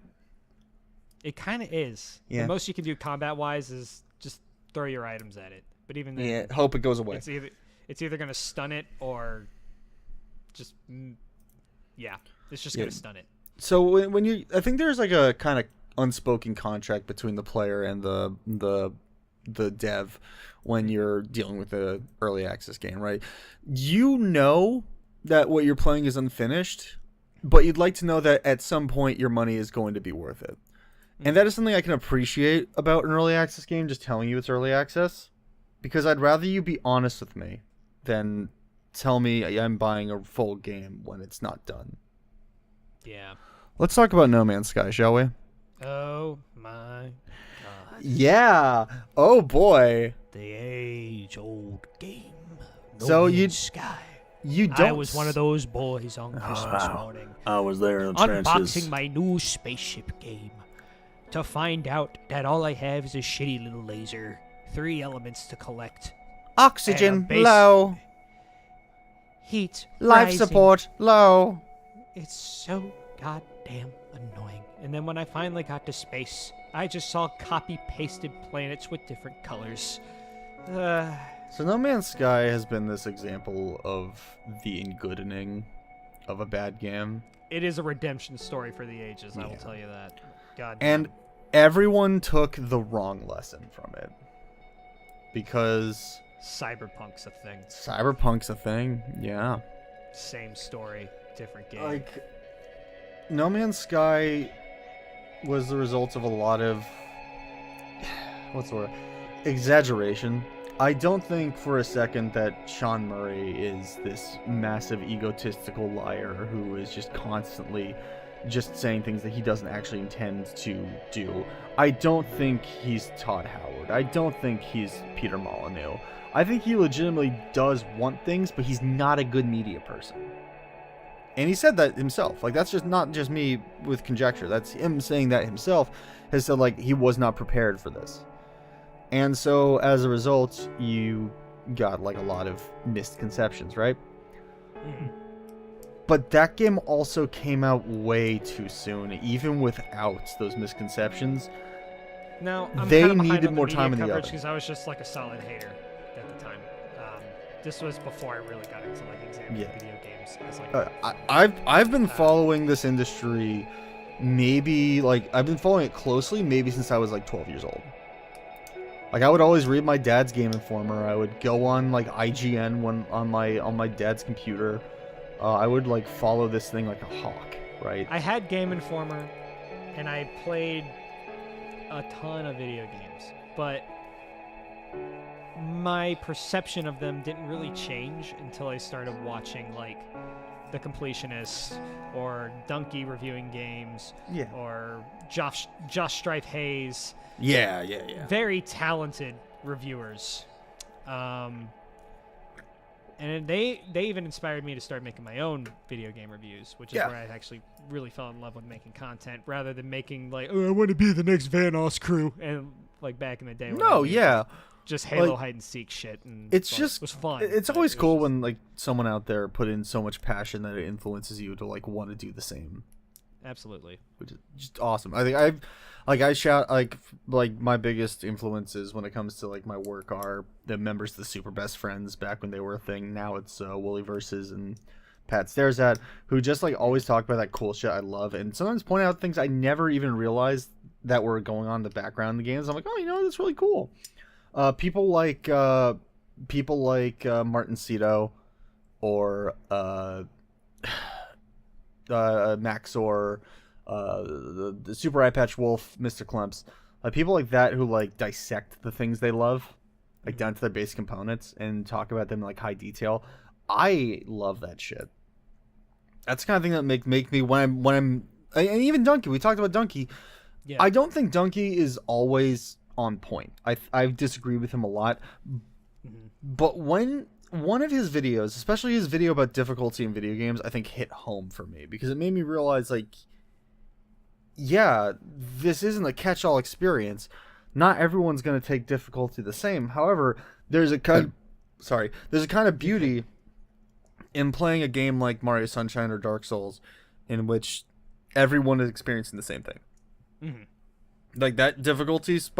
It kind of is. Yeah. The most you can do combat-wise is just throw your items at it. But even then, hope it goes away. It's either gonna stun it or just it's just gonna stun it. So when you, I think there's like a kind of unspoken contract between the player and the dev when you're dealing with an early access game, right? You know that what you're playing is unfinished, but you'd like to know that at some point your money is going to be worth it. And that is something I can appreciate about an early access game, just telling you it's early access, because I'd rather you be honest with me than tell me I'm buying a full game when it's not done. Yeah. Let's talk about No Man's Sky, shall we? Oh my god. Yeah. Oh boy. The age-old game. So Sky. You don't. I was one of those boys on Christmas morning. I was there in the unboxing trenches. my new spaceship game to find out that all I have is a shitty little laser, 3 elements to collect, Oxygen base- low. heat, Life rising. support low. It's so goddamn annoying. And then when I finally got to space, I just saw copy-pasted planets with different colors. So No Man's Sky has been this example of the ingoodening of a bad game. It is a redemption story for the ages, I will tell you that. God. And everyone took the wrong lesson from it. Because Cyberpunk's a thing. Cyberpunk's a thing, yeah. Same story, different game. Like, No Man's Sky was the result of a lot of, what's the word, exaggeration. I don't think for a second that Sean Murray is this massive egotistical liar who is just constantly just saying things that he doesn't actually intend to do. I don't think he's Todd Howard. I don't think he's Peter Molyneux. I think he legitimately does want things, but he's not a good media person. And he said that himself. Like, that's just not just me with conjecture. That's him saying that himself. Has said, like, he was not prepared for this. And so, as a result, you got, like, a lot of misconceptions, right? Mm-hmm. But that game also came out way too soon, even without those misconceptions. Now, I'm They kinda behind needed on more media time in the coverage oven. because I was just like a solid hater at the time. This was before I really got into like examining video games. As, like, I've been following this industry, maybe like I've been following it closely, maybe since I was like 12 years old. Like, I would always read my dad's Game Informer. I would go on like IGN when on my dad's computer. I would like follow this thing like a hawk, right? I had Game Informer, and I played a ton of video games, but my perception of them didn't really change until I started watching like The Completionist or Donkey reviewing games, or Josh Strife Hayes. Yeah. Very talented reviewers. And they even inspired me to start making my own video game reviews, which is where I actually really fell in love with making content rather than making like, oh, I want to be the next Vanoss crew, and like back in the day. Just Halo like, hide and seek shit. And it's like, just it was fun. It's always cool when like someone out there put in so much passion that it influences you to like want to do the same. Absolutely. Which is just awesome. I think I shout like my biggest influences when it comes to like my work are the members of the Super Best Friends back when they were a thing. Now it's Wooly Versus and Pat Stares At, who just like always talk about that cool shit I love and sometimes point out things I never even realized that were going on in the background in the games. I'm like, oh, you know, that's really cool. People like Martin Cito or Maxor, the Super Eye Patch Wolf, Mr. Clemps, people like that who like dissect the things they love, like down to their base components and talk about them in like high detail. I love that shit. That's the kind of thing that make me when I'm and even Donkey. We talked about Donkey. Yeah. I don't think Donkey is always on point. I disagree with him a lot. But when one of his videos, especially his video about difficulty in video games, I think hit home for me because it made me realize like, yeah, this isn't a catch-all experience. Not everyone's going to take difficulty the same. However, there's a kind of beauty in playing a game like Mario Sunshine or Dark Souls in which everyone is experiencing the same thing. Mm-hmm. Like that difficulty is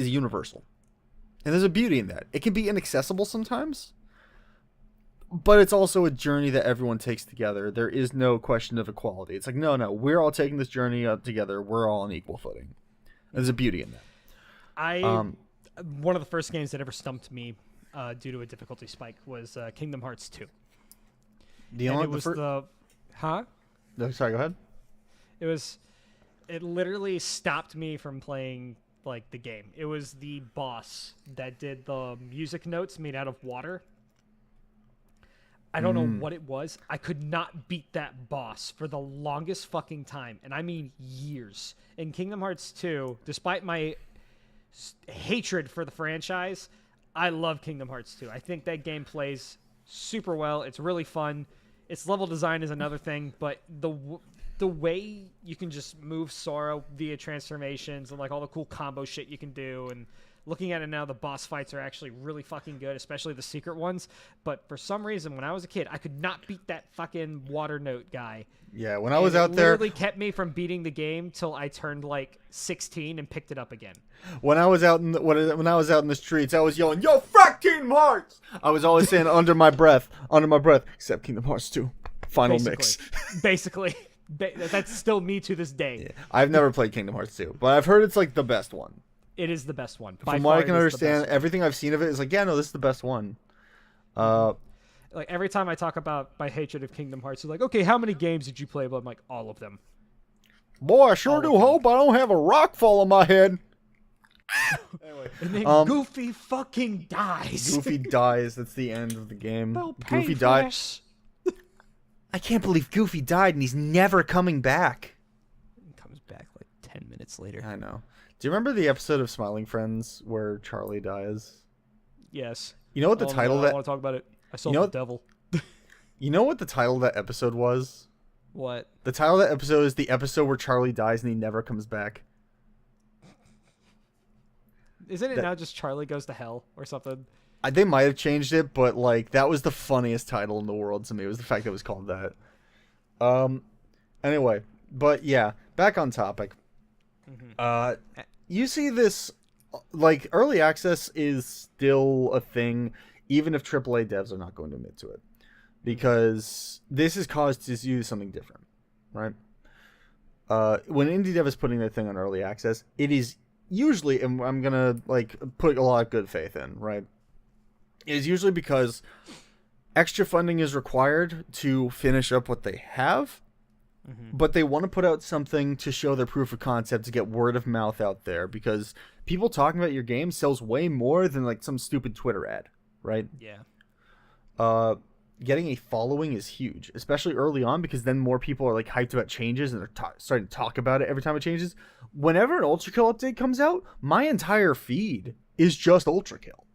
universal. And there's a beauty in that. It can be inaccessible sometimes, but it's also a journey that everyone takes together. There is no question of equality. It's like, no, we're all taking this journey up together. We're all on equal footing. There's a beauty in that. One of the first games that ever stumped me due to a difficulty spike was Kingdom Hearts 2. No, sorry, go ahead. It literally stopped me from playing like the game. It was the boss that did the music notes made out of water. I don't know what it was. I could not beat that boss for the longest fucking time, and I mean years. In Kingdom Hearts 2, despite my hatred for the franchise, I love Kingdom Hearts 2. I think that game plays super well. It's really fun. Its level design is another thing, but the way you can just move Sora via transformations and like all the cool combo shit you can do, and looking at it now, the boss fights are actually really fucking good, especially the secret ones. But for some reason, when I was a kid, I could not beat that fucking water note guy. Yeah, when I was out there, it literally kept me from beating the game till I turned like 16 and picked it up again. When I was out in the streets, I was yelling, "Yo, fuck Kingdom Hearts!" I was always saying under my breath, except Kingdom Hearts 2, final mix. Basically. That's still me to this day. Yeah. I've never played Kingdom Hearts 2, but I've heard it's like the best one. It is the best one. From what I can understand, everything I've seen of it is like, yeah, no, this is the best one. Like every time I talk about my hatred of Kingdom Hearts, they're like, okay, how many games did you play? But I'm like, all of them. Boy, I sure do hope I don't have a rock fall on my head. Anyway, and then Goofy fucking dies. Goofy dies. That's the end of the game. Goofy dies. I can't believe Goofy died and he's never coming back. He comes back like 10 minutes later. I know. Do you remember the episode of Smiling Friends where Charlie dies? Yes. You know what the title of that... I want to talk about it. I saw the devil. You know what the title of that episode was? What? The title of that episode is the episode where Charlie dies and he never comes back. Isn't it now just Charlie Goes to Hell or something? They might have changed it, but like that was the funniest title in the world to me. It was the fact that it was called that. Anyway, but yeah, back on topic. You see this, like, early access is still a thing, even if AAA devs are not going to admit to it, because this is caused to use something different, right? When indie dev is putting their thing on early access, it is usually, and I'm gonna like put a lot of good faith in, right? It is usually because extra funding is required to finish up what they have. But they want to put out something to show their proof of concept, to get word of mouth out there, because people talking about your game sells way more than like some stupid Twitter ad, right? Yeah. Getting a following is huge, especially early on, because then more people are like hyped about changes and they're starting to talk about it every time it changes. Whenever an Ultra Kill update comes out, my entire feed is just Ultra Kill.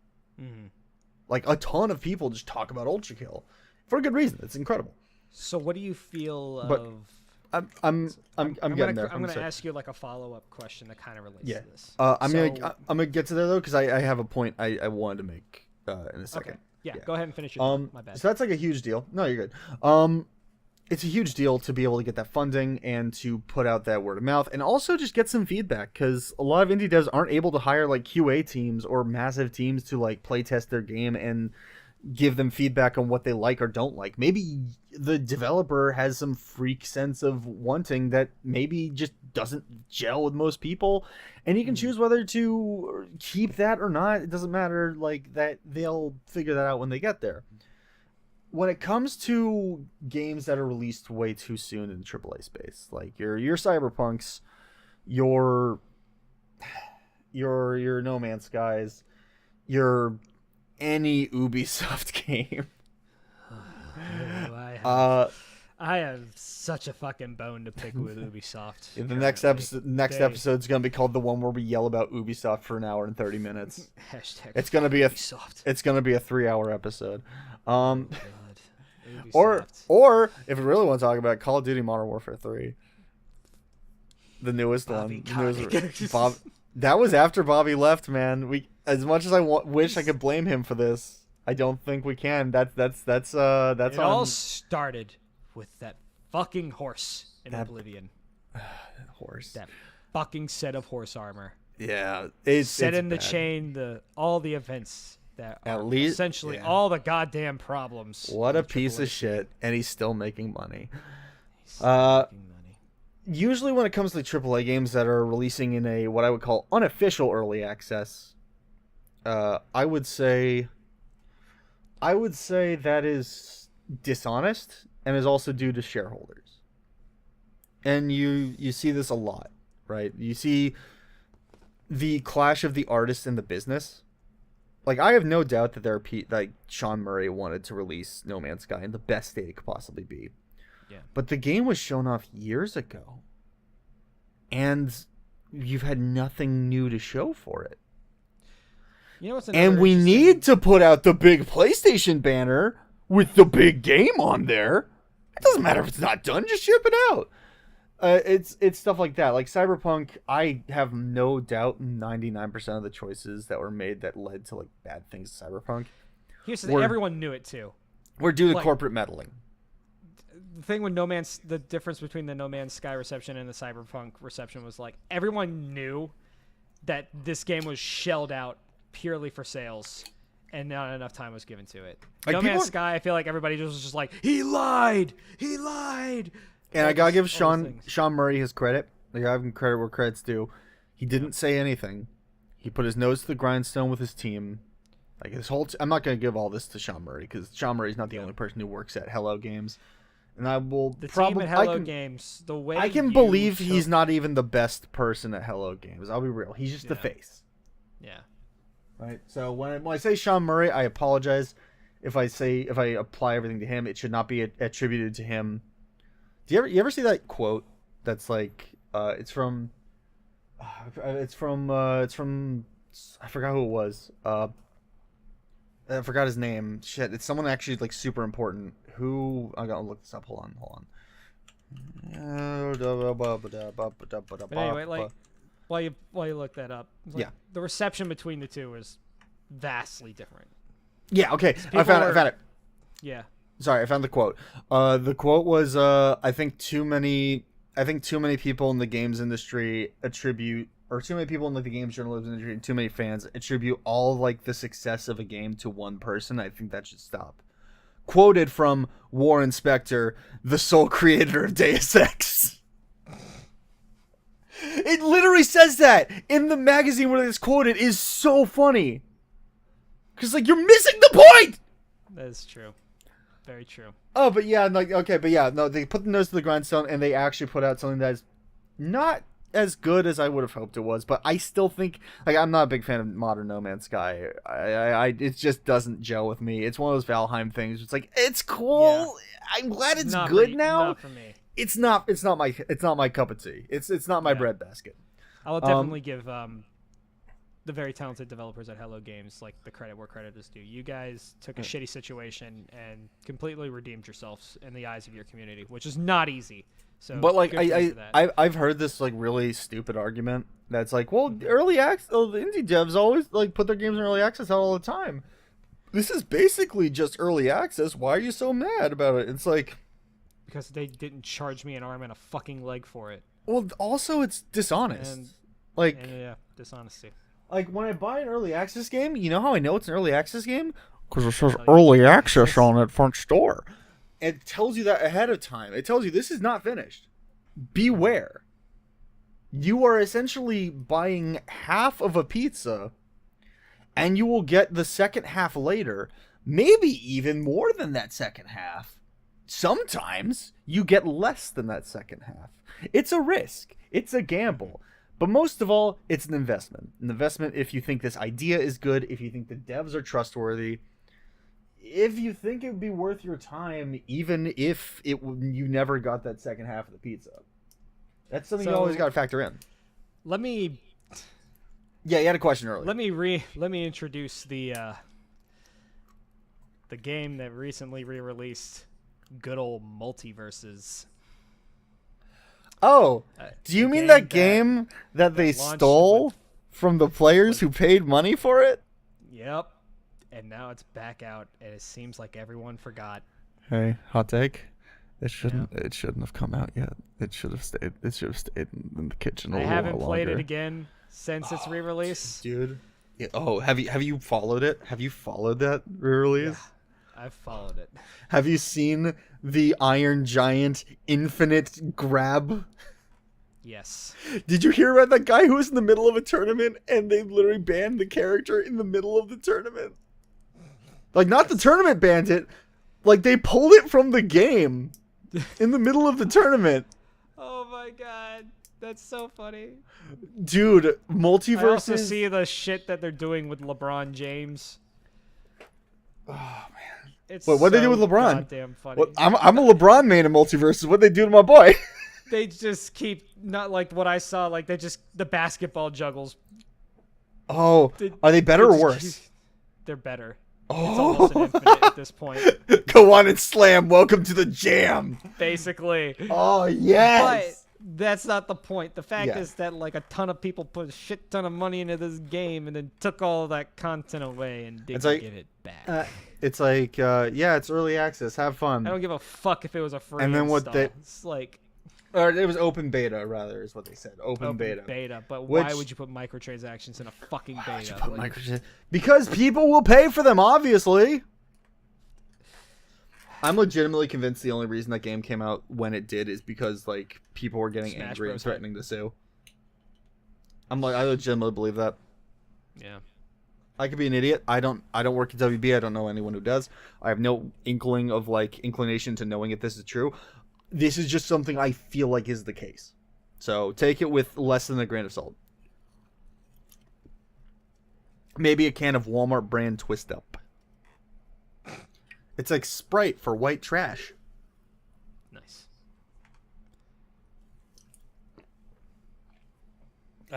Like a ton of people just talk about Ultra Kill for a good reason. It's incredible. So what do you feel but of... I'm getting there. I'm gonna ask you like a follow-up question that kind of relates to this. I'm gonna get to there though, because I have a point I wanted to make in a second. Okay. Yeah, go ahead and finish your thought. My bad. So that's like a huge deal. No, you're good. It's a huge deal to be able to get that funding and to put out that word of mouth, and also just get some feedback, because a lot of indie devs aren't able to hire like QA teams or massive teams to like play test their game and give them feedback on what they like or don't like. Maybe the developer has some freak sense of wanting that maybe just doesn't gel with most people, and you can choose whether to keep that or not. It doesn't matter. Like that, they'll figure that out when they get there. When it comes to games that are released way too soon in the AAA space, like your Cyberpunks, your No Man's Skies, your any Ubisoft game. I have such a fucking bone to pick with Ubisoft. The next episode's gonna be called the one where we yell about Ubisoft for an hour and 30 minutes. Hashtag it's gonna be Ubisoft. It's gonna be a 3-hour episode. Ubisoft. Or if we really want to talk about Call of Duty Modern Warfare 3, the newest one. That was after Bobby left, man. As much as I wish I could blame him for this, I don't think we can. That's it all started with that fucking horse in Oblivion. Horse. That fucking set of horse armor. Yeah, set in the chain, all the events that are essentially all the goddamn problems. What a piece of shit, and he's still making money. Usually when it comes to AAA games that are releasing in a what I would call unofficial early access, I would say that is dishonest and is also due to shareholders. And you see this a lot, right? You see the clash of the artist and the business. like I have no doubt that like Sean Murray wanted to release No Man's Sky in the best state it could possibly be. Yeah. But the game was shown off years ago, and you've had nothing new to show for it. You know what's and we need to put out the big PlayStation banner with the big game on there. It doesn't matter if it's not done; just ship it out. It's stuff like that. Like Cyberpunk, I have no doubt 99% of the choices that were made that led to like bad things in Cyberpunk. Here's the thing, everyone knew it too. We're due to corporate meddling. The thing with the difference between the No Man's Sky reception and the Cyberpunk reception was like everyone knew that this game was shelled out purely for sales, and not enough time was given to it. Like No Man's Sky, I feel like everybody was just like, he lied. And I gotta give Sean Murray his credit. I gotta give him credit where credit's due. He didn't say anything. He put his nose to the grindstone with his team. Like his whole. I'm not gonna give all this to Sean Murray because Sean Murray's not the only person who works at Hello Games. And I will probably. Team at Hello Games. The way I can believe he's not even the best person at Hello Games. I'll be real. He's just the face. Yeah. Right. So when I say Sean Murray, I apologize if I apply everything to him. It should not be attributed to him. Do you ever see that quote that's like it's from I forgot who it was. I forgot his name. Shit, it's someone actually like super important. Who I gotta look this up. Hold on. But anyway, like while you look that up, like, the reception between the two is vastly different. Yeah. Okay. I found it. Yeah. Sorry, I found the quote. The quote was, I think too many people in the games industry attribute, or too many people in like the games journalism industry, and too many fans attribute all like the success of a game to one person. I think that should stop. Quoted from Warren Spector, the sole creator of Deus Ex. It literally says that in the magazine where it's quoted is so funny. Because like you're missing the point. That is true. Very true. Oh, but yeah, like okay, but yeah, no, they put the nose to the grindstone and they actually put out something that's not as good as I would have hoped it was. But I still think, like, I'm not a big fan of modern No Man's Sky. It just doesn't gel with me. It's one of those Valheim things. It's like it's cool. Yeah. I'm glad it's good now. Not for me. It's not my cup of tea. It's not my breadbasket. I will definitely give the very talented developers at Hello Games like the credit where credit is due. You guys took a shitty situation and completely redeemed yourselves in the eyes of your community, which is not easy. So, but like I've heard this like really stupid argument that's like, well, early access, the indie devs always like put their games in early access out all the time. This is basically just early access. Why are you so mad about it? It's like because they didn't charge me an arm and a fucking leg for it. Well, also it's dishonest. And dishonesty. Like, when I buy an early access game, you know how I know it's an early access game? Because it says early access on that front store. It tells you that ahead of time. It tells you this is not finished. Beware. You are essentially buying half of a pizza, and you will get the second half later. Maybe even more than that second half. Sometimes you get less than that second half. It's a risk. It's a gamble. But most of all, it's an investment. An investment if you think this idea is good, if you think the devs are trustworthy, if you think it would be worth your time, even if you never got that second half of the pizza. That's something you always got to factor in. Let me... Yeah, you had a question earlier. Let me introduce the game that recently re-released, good old Multiverses. Oh, do you mean that game that they stole from the players who paid money for it? Yep. And now it's back out, and it seems like everyone forgot. Hey, hot take. It shouldn't have come out yet. It should have stayed in the kitchen a little longer. I haven't played it again since its re-release. Dude. Yeah, have you followed it? Have you followed that re-release? Yeah. I've followed it. Have you seen the Iron Giant Infinite grab? Yes. Did you hear about that guy who was in the middle of a tournament and they literally banned the character in the middle of the tournament? Like, not the tournament banned it. Like, they pulled it from the game in the middle of the tournament. Oh my god. That's so funny. Dude, multiverses. I also see the shit that they're doing with LeBron James. Oh man. It's Wait, what they do with LeBron? Goddamn funny. Well, I'm a LeBron man in multiverses. What they do to my boy? They just keep not like what I saw. Like they just the basketball juggles. Oh, are they better or worse? They're better. Oh. It's almost an infinite at this point. Go on and slam. Welcome to the jam. Basically. Oh yes. But that's not the point. The fact Yeah. is that like a ton of people put a shit ton of money into this game and then took all that content away and didn't give it back. It's like, yeah, it's early access. Have fun. I don't give a fuck if it was a free And then what install. It's like, or it was open beta, rather, is what they said. Open beta. But why would you put microtransactions in a fucking beta? Like, because people will pay for them, obviously. I'm legitimately convinced the only reason that game came out when it did is because like people were getting Smash angry and Bros. threatening to sue. I legitimately believe that. Yeah. I could be an idiot. I don't work at WB. I don't know anyone who does. I have no inclination to knowing if this is true. This is just something I feel like is the case. So take it with less than a grain of salt. Maybe a can of Walmart brand Twist Up. It's like Sprite for white trash. Nice.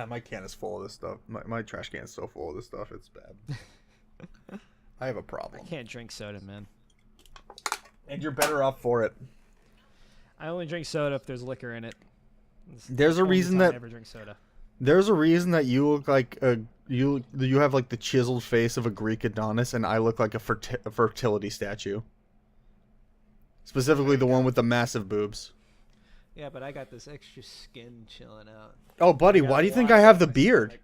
My can is full of this stuff. My trash can is so full of this stuff. It's bad. I have a problem. I can't drink soda, man. And you're better off for it. I only drink soda if there's liquor in it. There's a reason that I never drink soda. There's a reason that you look like you have like the chiseled face of a Greek Adonis, and I look like a fertility statue. Specifically, the one with the massive boobs. Yeah, but I got this extra skin chilling out. Oh, buddy, why do you think I have the beard?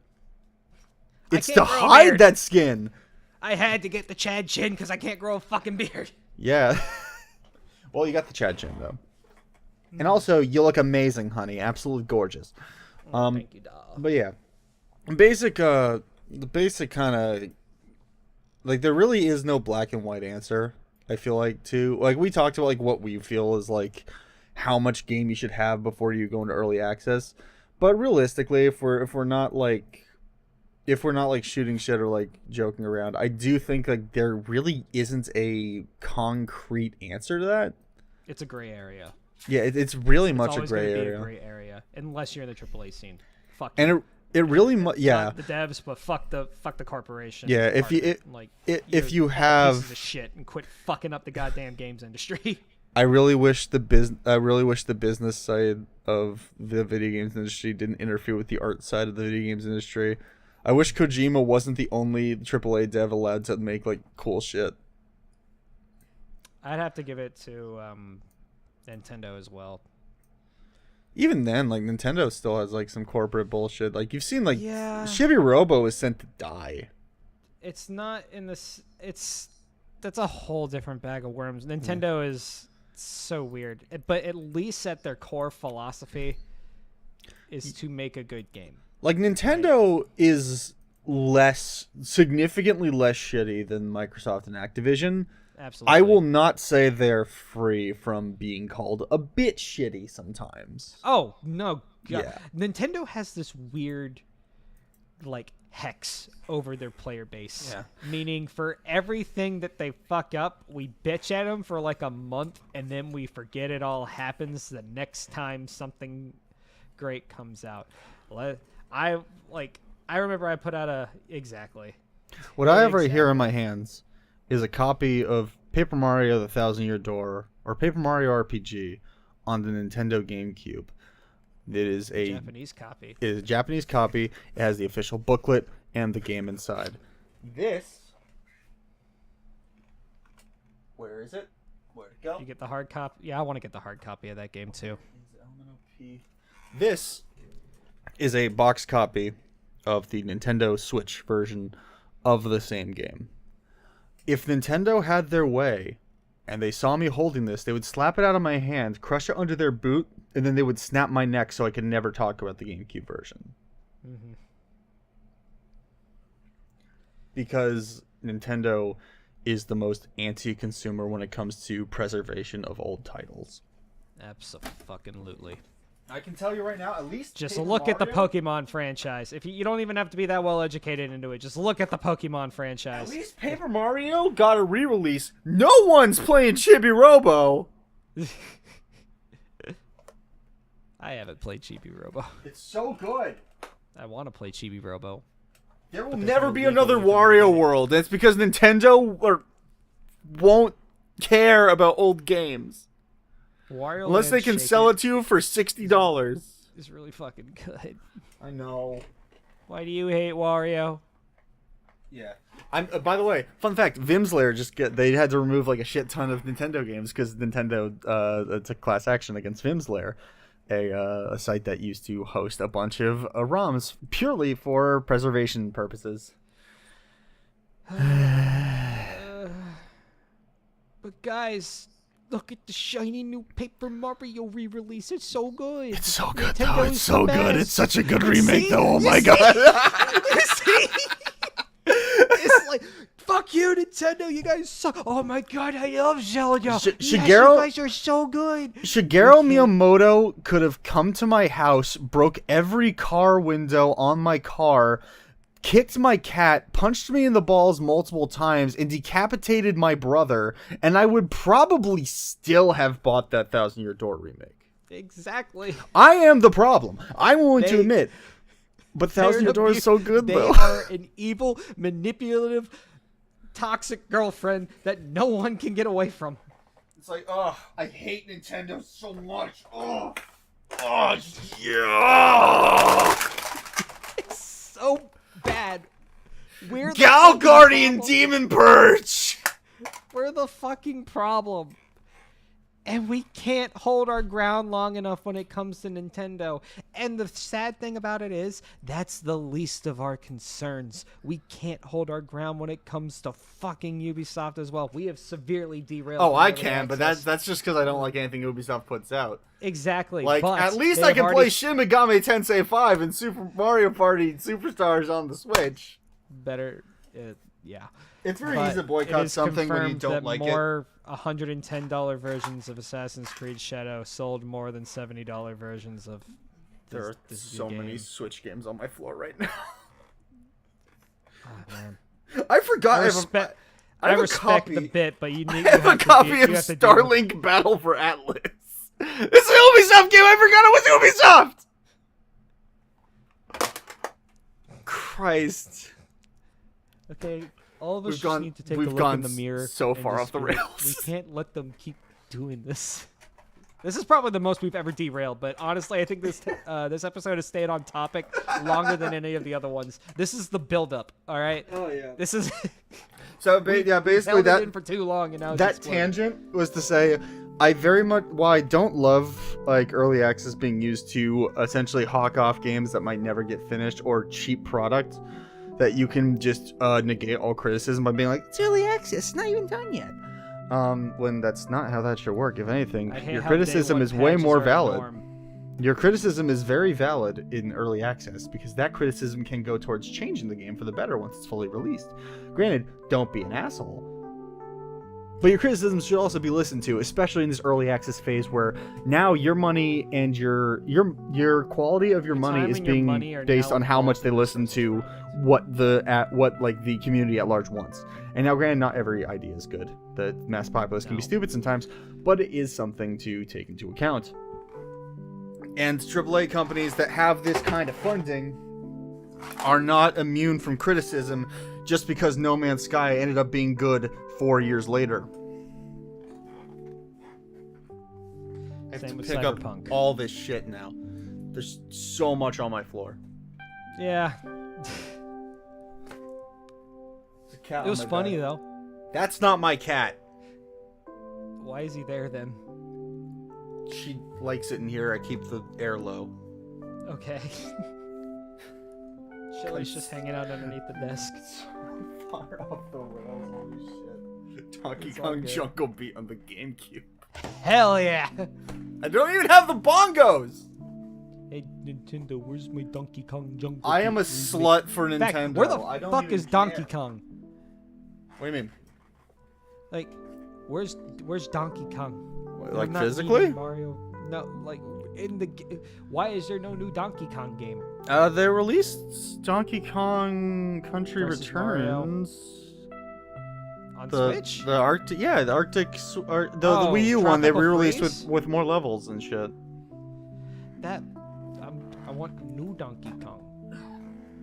It's to grow a hide beard. that skin. I had to get the Chad chin because I can't grow a fucking beard. Yeah. Well, you got the Chad chin though, and also you look amazing, honey. Absolutely gorgeous. Thank you, doll. But yeah, the basic kind of like there really is no black and white answer. I feel like too. Like we talked about like what we feel is like how much game you should have before you go into early access. But realistically, if we're not like shooting shit or like joking around, I do think like there really isn't a concrete answer to that. It's a gray area. Yeah, it's really It's much a always gray gonna be area. a gray area, unless you're in the AAA scene. Fuck. And it really yeah. Not the devs, but fuck the corporation. Yeah, if you if you have pieces of shit and quit fucking up the goddamn games industry. I really wish the business side of the video games industry didn't interfere with the art side of the video games industry. I wish Kojima wasn't the only AAA dev allowed to make like cool shit. I'd have to give it to Nintendo as well. Even then, like Nintendo still has like some corporate bullshit. Like you've seen like Chibi Robo is sent to die. It's not in this. That's a whole different bag of worms. Nintendo is so weird, but at least at their core philosophy is to make a good game. Like Nintendo is significantly less shitty than Microsoft and Activision. Absolutely. I will not say they're free from being called a bit shitty sometimes. Oh no! God. Yeah. Nintendo has this weird, like, hex over their player base. Yeah. Meaning, for everything that they fuck up, we bitch at them for like a month, and then we forget it all happens the next time something great comes out. I remember I put out exactly. What I have right here in my hands is a copy of Paper Mario: The Thousand Year Door, or Paper Mario RPG, on the Nintendo GameCube. It is a Japanese copy. It is a Japanese copy. It has the official booklet and the game inside. This. Where is it? Where'd it go? You get the hard copy. Yeah, I want to get the hard copy of that game too. This is a box copy of the Nintendo Switch version of the same game. If Nintendo had their way and they saw me holding this, they would slap it out of my hand, crush it under their boot, and then they would snap my neck so I could never talk about the GameCube version. Mm-hmm. Because Nintendo is the most anti-consumer when it comes to preservation of old titles. Absolutely. I can tell you right now, at least Just Paper look at the Mario- Pokemon franchise. If you don't even have to be that well educated into it, just look at the Pokemon franchise. At least Paper Mario got a re-release. No one's playing Chibi Robo. I haven't played Chibi Robo. It's so good. I want to play Chibi Robo. There will never be another Wario World. And it's because Nintendo won't care about old games. Wario Unless they can sell it to you for $60. It's really fucking good. I know. Why do you hate Wario? Yeah. By the way, fun fact: Vimslayer they had to remove like a shit ton of Nintendo games because Nintendo took class action against Vimslayer, a site that used to host a bunch of ROMs purely for preservation purposes. But guys, look at the shiny new Paper Mario re-release. It's so good. It's so good, Nintendo's though. It's so the good. best. It's such a good remake, See? though. Oh You my see? god. You see? It's like, fuck you, Nintendo. You guys suck. Oh my god, I love Zelda. Yes, Shigeru- you guys are so good. Shigeru Miyamoto could have come to my house, broke every car window on my car, kicked my cat, punched me in the balls multiple times, and decapitated my brother, and I would probably still have bought that Thousand Year Door remake. Exactly. I am the problem. I'm willing to They- admit. But Thousand Year Door is so good, they though. are an evil, manipulative, toxic girlfriend that no one can get away from. It's like, oh, I hate Nintendo so much. Oh, yeah. It's so bad. We're the Gal fucking Guardian problem. Demon Purge. We're the fucking problem. And we can't hold our ground long enough when it comes to Nintendo. And the sad thing about it is, that's the least of our concerns. We can't hold our ground when it comes to fucking Ubisoft as well. We have severely derailed. Oh, from I early can, but access. that's just because I don't like anything Ubisoft puts out. Exactly. Like, but at least they I have can play already Shin Megami Tensei 5 and Super Mario Party Superstars on the Switch. better. Yeah. It's very But easy to it boycott is something when you confirmed don't that like it. more $110 versions of Assassin's Creed Shadow sold more than $70 versions of. There are this so game. many Switch games on my floor right now. Oh, man. I forgot. I respect. I have a respect copy. the bit, but you need. I have a copy of Starlink Battle for Atlas. It's an Ubisoft game. I forgot it was Ubisoft. Christ. Okay, all of us We've just gone- need to take a we've look gone in the mirror. so and far just off the be like, rails. We can't let them keep doing this. This is probably the most we've ever derailed, but honestly, I think this episode has stayed on topic longer than any of the other ones. This is the build-up, all right? Oh yeah. This is. So basically held it that in for too long, and now it's that exploding. tangent was to say I very much why I don't love like early access being used to essentially hawk off games that might never get finished or cheap product that you can just negate all criticism by being like it's early access, it's not even done yet. When that's not how that should work. If anything, I hate your how criticism day one is way patches more are the valid. norm. Your criticism is very valid in early access because that criticism can go towards changing the game for the better once it's fully released. Granted, don't be an asshole. But your criticisms should also be listened to, especially in this early access phase where now your money and your quality of your money time is and your being money are based now on how much they listen to what the community at large wants. And now granted, not every idea is good. The mass populace can be No. stupid sometimes, but it is something to take into account. And AAA companies that have this kind of funding are not immune from criticism just because No Man's Sky ended up being good 4 years later. I have Same to with pick up Cyberpunk. all this shit now. There's so much on my floor. Yeah. There's a cat It was on my funny, bed. though. That's not my cat. Why is he there, then? She likes it in here. I keep the air low. Okay. Shelly's just hanging out underneath the desk. Far off the rails. Holy shit. Donkey It's all Kong good. Jungle Beat on the GameCube. Hell yeah! I don't even have the bongos! Hey, Nintendo, where's my Donkey Kong Jungle? I am a Beat? slut for In Nintendo. fact, where the I don't fuck even is Donkey care. Kong? What do you mean? Like, where's Donkey Kong? Like I'm not physically? meaning Mario. No, like Why is there no new Donkey Kong game? They released Donkey Kong Country Versus Returns on Switch? The Arctic, the Wii U one they Tropical re-released Freeze? with more levels and shit. I want new Donkey Kong.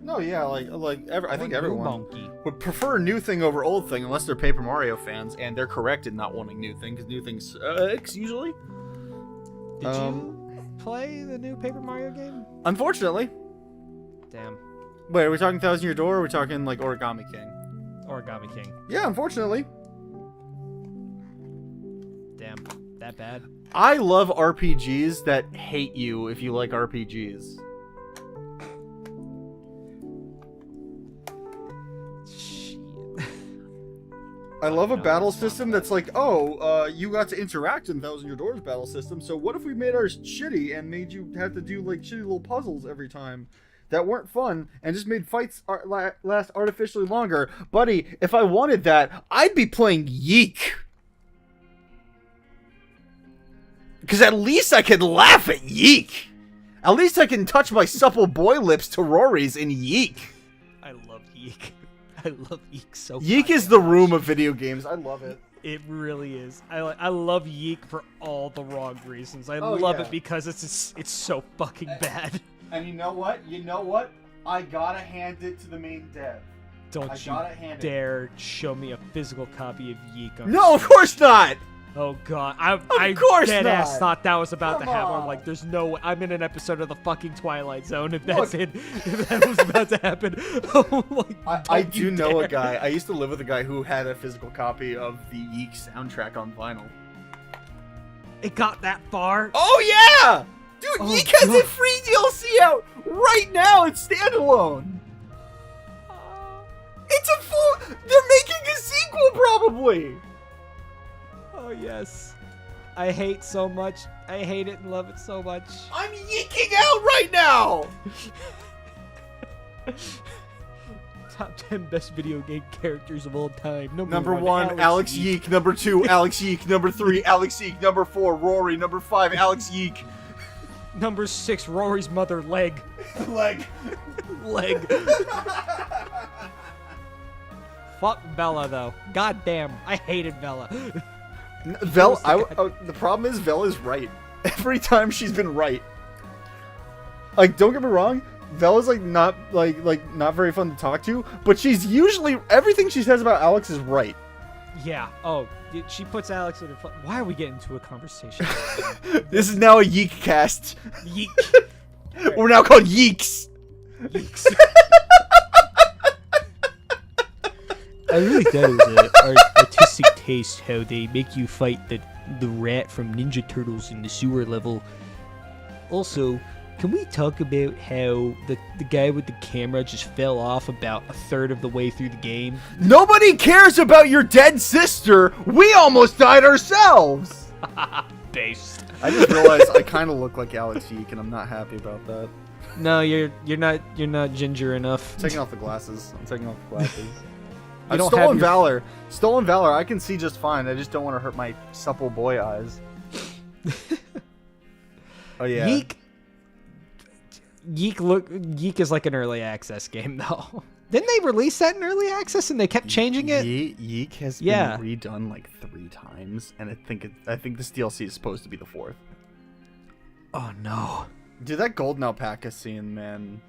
No, yeah, I think everyone Monkey. would prefer a new thing over old thing unless they're Paper Mario fans, and they're correct in not wanting new thing because new things sucks usually. Did you play the new Paper Mario game? Unfortunately. Damn. Wait, are we talking Thousand Year Door or are we talking like Origami King? Origami King. Yeah, unfortunately. Damn. That bad? I love RPGs that hate you if you like RPGs. Shit. I love a No, battle it's not system that's like, you got to interact in Thousand Year Door's battle system, so what if we made ours shitty and made you have to do like shitty little puzzles every time that weren't fun and just made fights last artificially longer? Buddy, if I wanted that, I'd be playing Yiik. Because at least I can laugh at Yiik. At least I can touch my supple boy lips to Rory's in Yiik. I love Yiik. I love Yiik so much. Yiik is the room of video games. I love it. It really is. I love Yiik for all the wrong reasons. I Oh, love yeah. it because it's so fucking bad. And you know what? I gotta hand it to the main dev. Don't I you gotta hand it. dare show me a physical copy of Yiik. On No, of stream. course not! Oh god, I course dead not. ass thought that was about Come to happen. on. I'm like, there's no way. I'm in an episode of the fucking Twilight Zone. If that's it, if that was about to happen, oh my, I don't do you know dare. a guy. I used to live with a guy who had a physical copy of the Yiik soundtrack on vinyl. It got that far. Oh yeah! Dude, Oh, Yiik has a God. free DLC out right now. It's standalone. It's a full... They're making a sequel, probably. Oh yes. I hate so much. I hate it and love it so much. I'm yeeking out right now. Top 10 best video game characters of all time. Number 1, Alex Yiik. Number 2, Alex Yiik. Number 3, Alex Yiik. Number 4, Rory. Number 5, Alex Yiik. Number 6, Rory's mother, Leg. Leg. Leg. Fuck Bella, though. God damn, I hated Bella. Vel, the problem is Vel is right. Every time she's been right. Like, don't get me wrong, Vel is not very fun to talk to, but she's usually everything she says about Alex is right. Yeah. Oh, she puts Alex in her. Why are we getting into a conversation? This is now a Yeek cast. Yeek. We're now called Yeeks. Yeeks. I really thought it was an artistic taste how they make you fight the rat from Ninja Turtles in the sewer level. Also, can we talk about how the guy with the camera just fell off about a third of the way through the game? Nobody cares about your dead sister. We almost died ourselves. Based. I just realized I kind of look like Alex Yeek, and I'm not happy about that. No, you're not ginger enough. I'm taking off the glasses. You don't Stolen have your- Valor. Stolen Valor, I can see just fine. I just don't want to hurt my supple boy eyes. Oh, yeah. Yiik is like an early access game, though. Didn't they release that in early access and they kept changing it? Yeek has been redone like 3 times, and I think this DLC is supposed to be the 4th. Oh, no. Dude, that golden alpaca scene, man.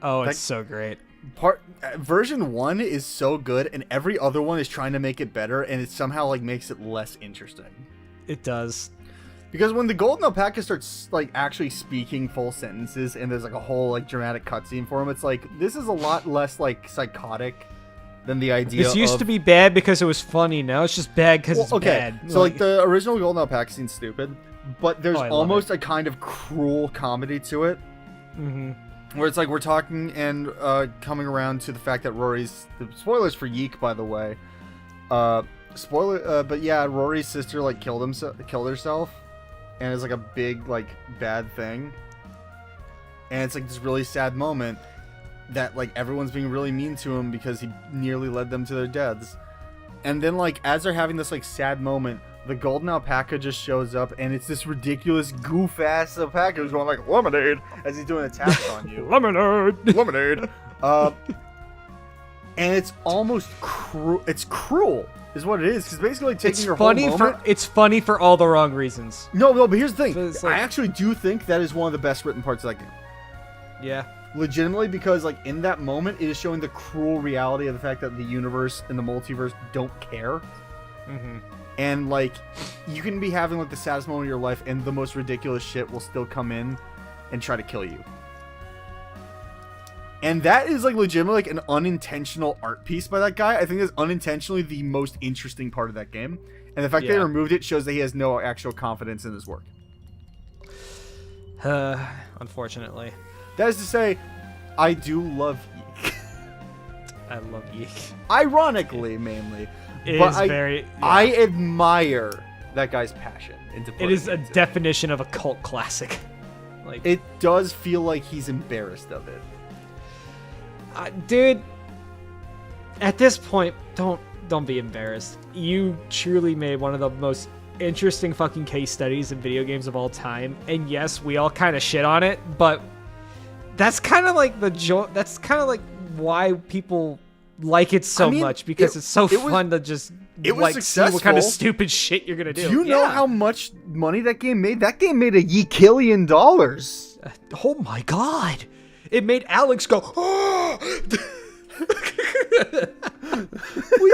Oh, it's so great. Version 1 is so good, and every other one is trying to make it better, and it somehow like makes it less interesting. It does. Because when the golden alpaca starts like actually speaking full sentences, and there's like a whole like dramatic cutscene for him, it's like this is a lot less like psychotic than the idea. This used to be bad because it was funny. Now it's just bad because it's bad. So like the original golden alpaca scene's stupid, but there's I love almost a kind of cruel comedy to it. Mm-hmm. Where it's like we're talking and coming around to the fact that Rory's... Spoilers for Yeek, by the way. But yeah, Rory's sister like killed herself, and it's like a big like bad thing. And it's like this really sad moment that like everyone's being really mean to him because he nearly led them to their deaths. And then like as they're having this like sad moment, the golden alpaca just shows up, and it's this ridiculous goof-ass alpaca who's going like, lemonade, as he's doing a tap on you. Lemonade! Lemonade! And it's almost it's cruel, is what it is, because basically taking your whole moment... It's funny for all the wrong reasons. No, but here's the thing. So like, I actually do think that is one of the best written parts of that game. Yeah. Legitimately, because like in that moment, it is showing the cruel reality of the fact that the universe and the multiverse don't care. Mm-hmm. And like, you can be having like the saddest moment of your life, and the most ridiculous shit will still come in and try to kill you. And that is like legitimately like an unintentional art piece by that guy. I think that's unintentionally the most interesting part of that game. And the fact they removed it shows that he has no actual confidence in his work. Unfortunately. That is to say, I do love Yiik. I love Yiik. Ironically, mainly. I admire that guy's passion into putting it is a definition of a cult classic. Like, it does feel like he's embarrassed of it. Dude, at this point, don't be embarrassed. You truly made one of the most interesting fucking case studies in video games of all time. And yes, we all kind of shit on it, but that's kind of like that's kind of like why people like it so much, because it's so fun to just like see what kind of stupid shit you're gonna do. Do you know how much money that game made? That game made $1 billion. Oh my god. It made Alex go, oh! We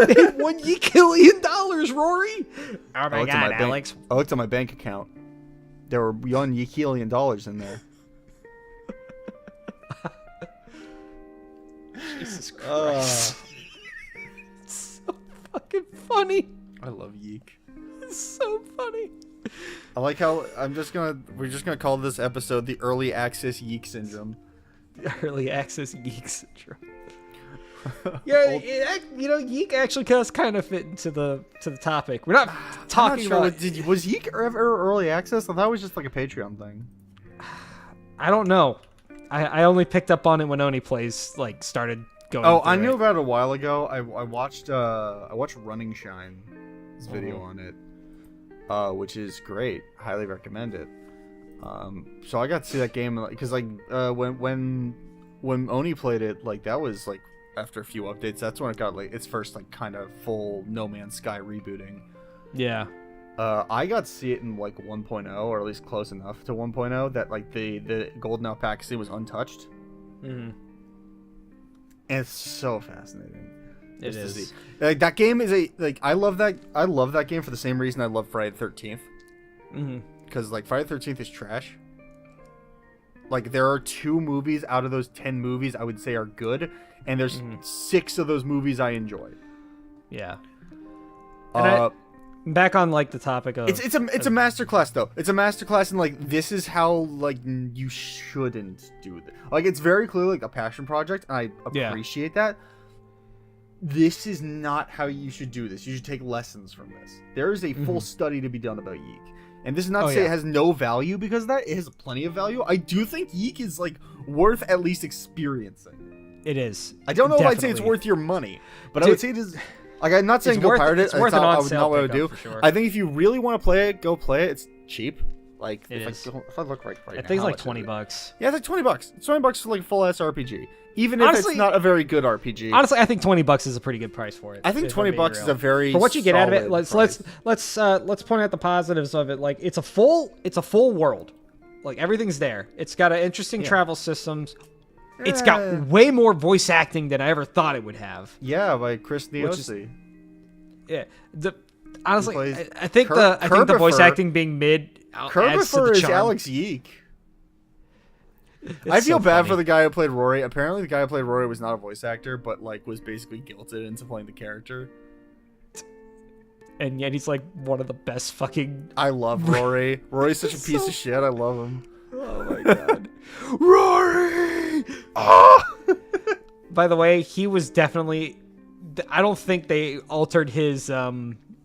made $1 billion, Rory. Oh my god, Alex. I looked at my bank account. There were $1 billion in there. Jesus Christ. It's so fucking funny. I love Yiik. It's so funny. I like how we're just gonna call this episode the Early Access Yiik Syndrome. Early access Yiik syndrome. Yeah, Yiik actually does kind of fit into the topic. We're not talking about. Was Yiik ever early access? I thought it was just like a Patreon thing. I don't know. I only picked up on it when Oni Plays like started going. Oh, I knew about it a while ago. I watched Running Shine's video on it, which is great. Highly recommend it. So I got to see that game because when Oni played it, like that was like after a few updates, that's when it got like its first like kind of full No Man's Sky rebooting. Yeah. I got to see it in like 1.0, or at least close enough to 1.0 that like the golden alpaca scene was untouched. Mm-hmm. And it's so fascinating. It is. Like that game is I love that game for the same reason I love Friday the 13th. Mm-hmm. Because like Friday the 13th is trash. Like there are 2 movies out of those 10 movies I would say are good, and there's 6 of those movies I enjoy. Yeah. And back on like the topic of it's a masterclass though. It's a masterclass in like this is how like you shouldn't do this. Like it's very clearly like a passion project, and I appreciate that. This is not how you should do this. You should take lessons from this. There is a full study to be done about Yiik. And this is not to say it has no value, because of that. It has plenty of value. I do think Yiik is like worth at least experiencing. It is. I don't know if I'd say it's worth your money, but I would say it is. Like I'm not saying go pirate it. It's worth an on-sale pickup, do. For sure. I think if you really want to play it, go play it. It's cheap. Like if I look right I think it's like $20. Yeah, it's like $20. It's $20 for like a full ass RPG. Even if it's not a very good RPG. Honestly, I think $20 is a pretty good price for it. I think $20 is a very for what you get out of it. Let's point out the positives of it. Like it's a full world. Like everything's there. It's got an interesting travel systems. It's got way more voice acting than I ever thought it would have. Yeah, by Chris Neosi. Honestly, I think the voice acting being mid adds to the charm. Is Alex Yiik. I feel bad for the guy who played Rory. Apparently, the guy who played Rory was not a voice actor, but like was basically guilted into playing the character. And yet he's like one of the best fucking. I love Rory. Rory's such a piece of shit. I love him. Oh my god, Rory! Oh! By the way, he was definitely. I don't think they altered his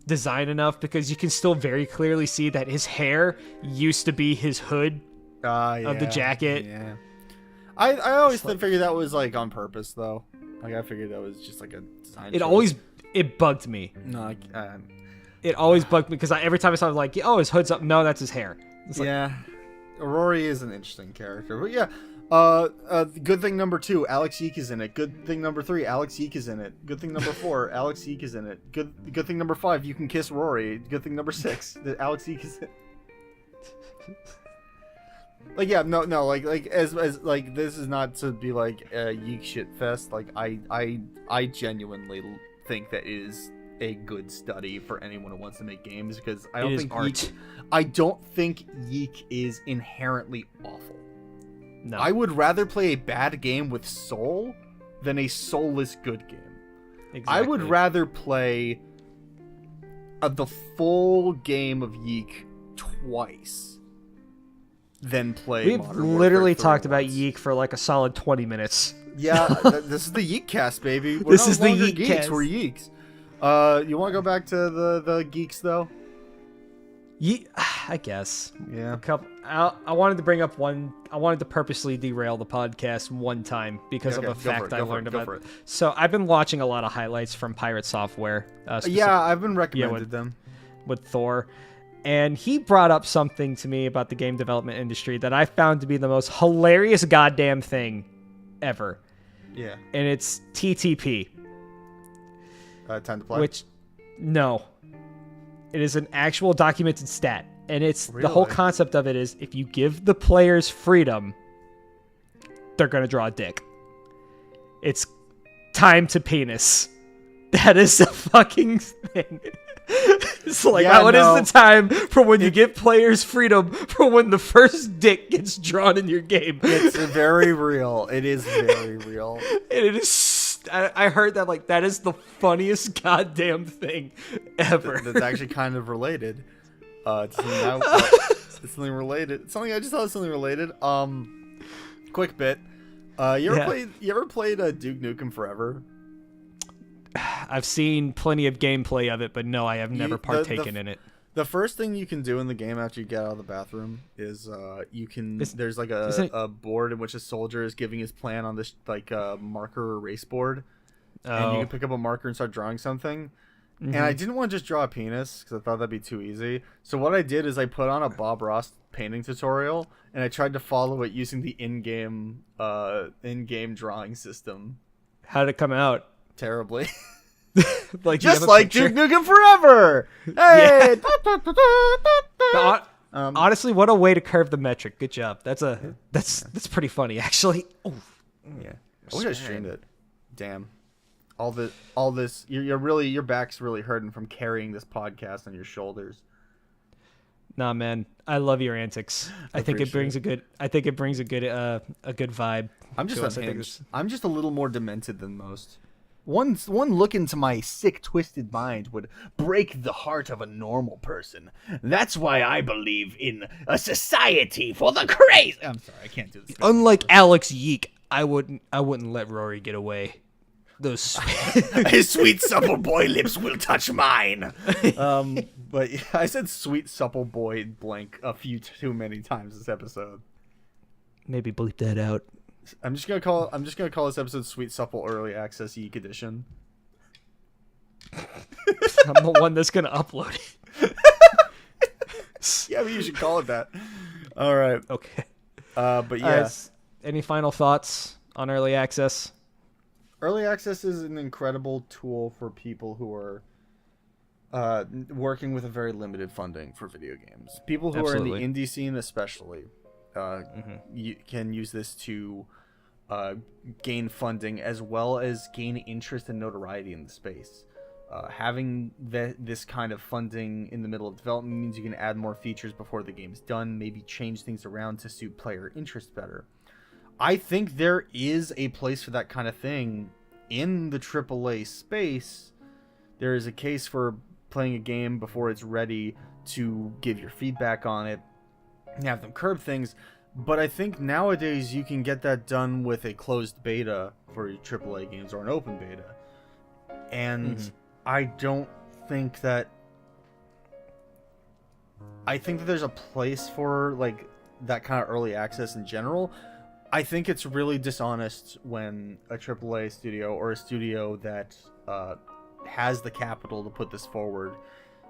design enough, because you can still very clearly see that his hair used to be his hood. Of the jacket. Yeah, I always figured that was like on purpose though. Like I figured that was just like a design. It bugged me. No, It always bugged me because every time I saw it, like, oh, his hood's up. No, that's his hair. It's like, yeah, Rory is an interesting character, but yeah. Good thing number 2, Alex Yiik is in it. Good thing number 3, Alex Yiik is in it. Good thing number 4, Alex Yiik is in it. Good thing number 5, you can kiss Rory. Good thing number 6, that Alex Yiik is in it. Like, yeah, no, like as like, this is not to be like a Yeek shit fest. Like, I genuinely think that is a good study for anyone who wants to make games, because I don't think Yeek is inherently awful. No. I would rather play a bad game with soul than a soulless good game. Exactly. I would rather play the full game of Yeek twice than play We've Modern literally Warfare 3 talked about once. Yeek for like a solid 20 minutes. Yeah, this is the Yeek cast, baby. We're This no is the longer Yeek geeks, cast. we're Yeeks. You want to go back to the geeks, though? I guess. Yeah. I wanted to bring up one. I wanted to purposely derail the podcast one time because of a fact I learned about. So I've been watching a lot of highlights from Pirate Software. Yeah, I've been recommended them. With Thor. And he brought up something to me about the game development industry that I found to be the most hilarious goddamn thing ever. Yeah. And it's TTP. Time to play. Which, no. It is an actual documented stat. And it's Really? the whole concept of it is if you give the players freedom, they're going to draw a dick. It's time to penis. That is the fucking thing. It's like, Yeah, what is the time from when you give players freedom from when the first dick gets drawn in your game? It's very real. It is very real. And it is. I heard that, like, that is the funniest goddamn thing ever. That's actually kind of related. It's something related. It's something I just thought was something related. Quick bit. You ever played Duke Nukem Forever? I've seen plenty of gameplay of it, but no, I have never partaken in it. The first thing you can do in the game after you get out of the bathroom is there's like a board in which a soldier is giving his plan on this like marker erase board, and you can pick up a marker and start drawing something. Mm-hmm. And I didn't want to just draw a penis because I thought that'd be too easy. So what I did is I put on a Bob Ross painting tutorial and I tried to follow it using the in-game drawing system. How did it come out? Terribly. Like just like Duke Nukem Forever. Hey. Yeah. Honestly, what a way to curve the metric. Good job. That's pretty funny, actually. Ooh. Yeah. I wish I streamed it. Damn. All this. Your back's really hurting from carrying this podcast on your shoulders. Nah, man. I love your antics. I think it brings a good vibe. I'm just unhinged. I'm just a little more demented than most. One look into my sick, twisted mind would break the heart of a normal person. That's why I believe in a society for the crazy. I'm sorry, I can't do this. Unlike Alex Yeek, I wouldn't let Rory get away. Those his sweet supple boy lips will touch mine. But yeah, I said sweet supple boy blank a few too many times this episode. Maybe bleep that out. I'm just gonna call this episode "Sweet Supple Early Access Yeek Edition." I'm the one that's gonna upload it. Yeah, but you should call it that. All right. Okay. But yeah. Any final thoughts on early access? Early access is an incredible tool for people who are working with a very limited funding for video games. People who are in the indie scene, especially. You can use this to gain funding as well as gain interest and notoriety in the space. Having this kind of funding in the middle of development means you can add more features before the game's done, maybe change things around to suit player interest better. I think there is a place for that kind of thing in the AAA space. There is a case for playing a game before it's ready to give your feedback on it, have them curb things, but I think nowadays you can get that done with a closed beta for your AAA games or an open beta. And I think that there's a place for like that kind of early access in general. I think it's really dishonest when a AAA studio or a studio that has the capital to put this forward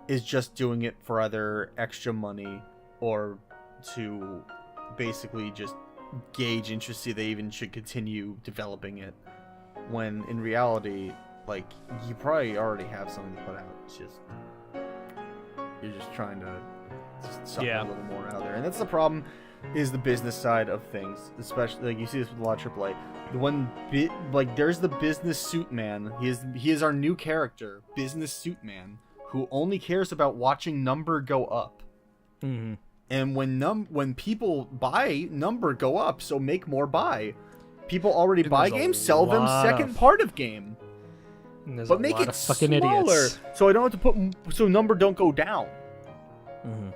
is just doing it for either extra money or to basically just gauge interest, see they even should continue developing it, when in reality, like, you probably already have something to put out. It's just you're just trying to just suck a little more out there, and that's the problem. Is the business side of things, especially like you see this with a lot of AAA. The one bit like there's the business suit man. He is our new character, business suit man, who only cares about watching number go up. Mm-hmm. And when people buy, number go up, so make more buy. People already buy games, sell them second part of game, but make it smaller, idiots. So I don't have to put so number don't go down. Mm-hmm.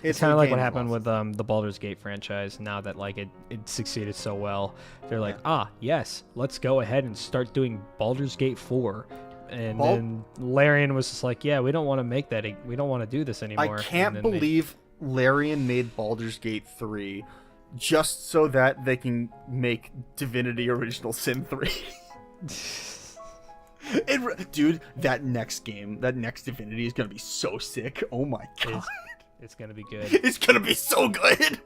It's kind of like what happened with the Baldur's Gate franchise. Now that like it succeeded so well, they're like, yes, let's go ahead and start doing Baldur's Gate 4. And then Larian was just like, yeah, we don't want to make that. We don't want to do this anymore. I can't believe Larian made Baldur's Gate 3 just so that they can make Divinity Original Sin 3. Dude, that next Divinity is going to be so sick. Oh my god. It's going to be good. It's going to be so good.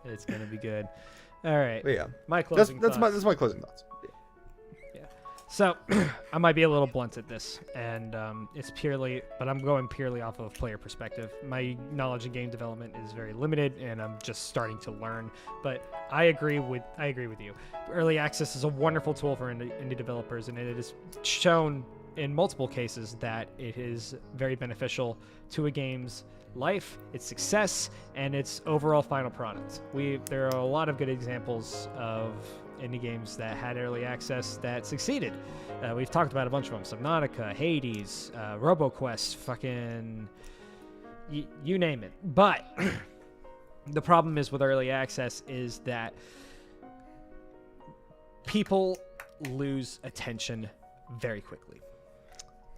It's going to be good. All right. But yeah. My closing thoughts. That's my closing thoughts. Yeah. So, I might be a little blunt at this, and but I'm going purely off of player perspective. My knowledge in game development is very limited, and I'm just starting to learn. But I agree with you. Early access is a wonderful tool for indie developers, and it is shown in multiple cases that it is very beneficial to a game's life, its success, and its overall final product. There are a lot of good examples of indie games that had early access that succeeded. We've talked about a bunch of them: Subnautica, Hades, RoboQuest, fucking you name it. But the problem is with early access is that people lose attention very quickly,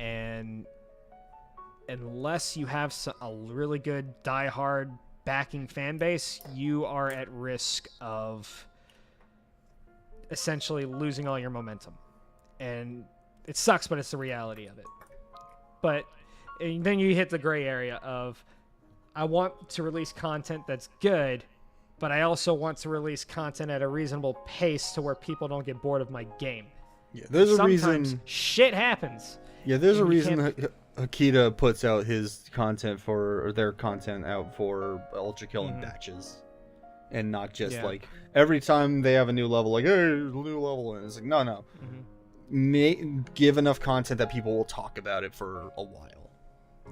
and unless you have a really good die-hard backing fan base, you are at risk of essentially losing all your momentum. And it sucks, but it's the reality of it. But then you hit the gray area of, I want to release content that's good, but I also want to release content at a reasonable pace to where people don't get bored of my game. Yeah, there's a reason. Sometimes shit happens. Yeah, there's a reason Akita puts out his content or their content out for Ultra Kill in batches, and not just like every time they have a new level, like, hey, there's a new level, and it's like, no. Give enough content that people will talk about it for a while.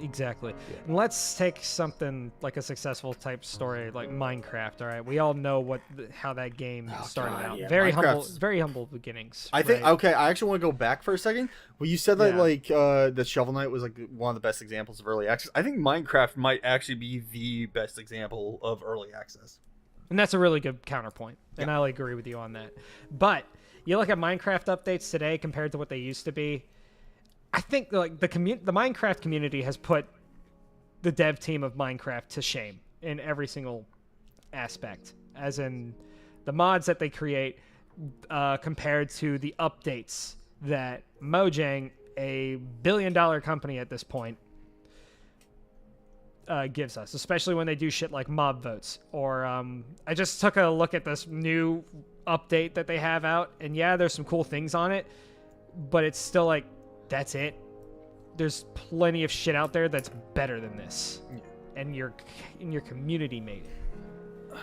Exactly. Yeah. And let's take something like a successful type story like Minecraft. All right, we all know how that game started out. Yeah. Very humble beginnings. I think okay. I actually want to go back for a second. Well, you said that like the Shovel Knight was like one of the best examples of early access. I think Minecraft might actually be the best example of early access. And that's a really good counterpoint, and I'll agree with you on that. But you look at Minecraft updates today compared to what they used to be. I think like the Minecraft community has put the dev team of Minecraft to shame in every single aspect, as in the mods that they create compared to the updates that Mojang, a billion-dollar company at this point, gives us, especially when they do shit like mob votes. Or I just took a look at this new update that they have out, and yeah, there's some cool things on it, but it's still like, that's it. There's plenty of shit out there that's better than this, and your community made it.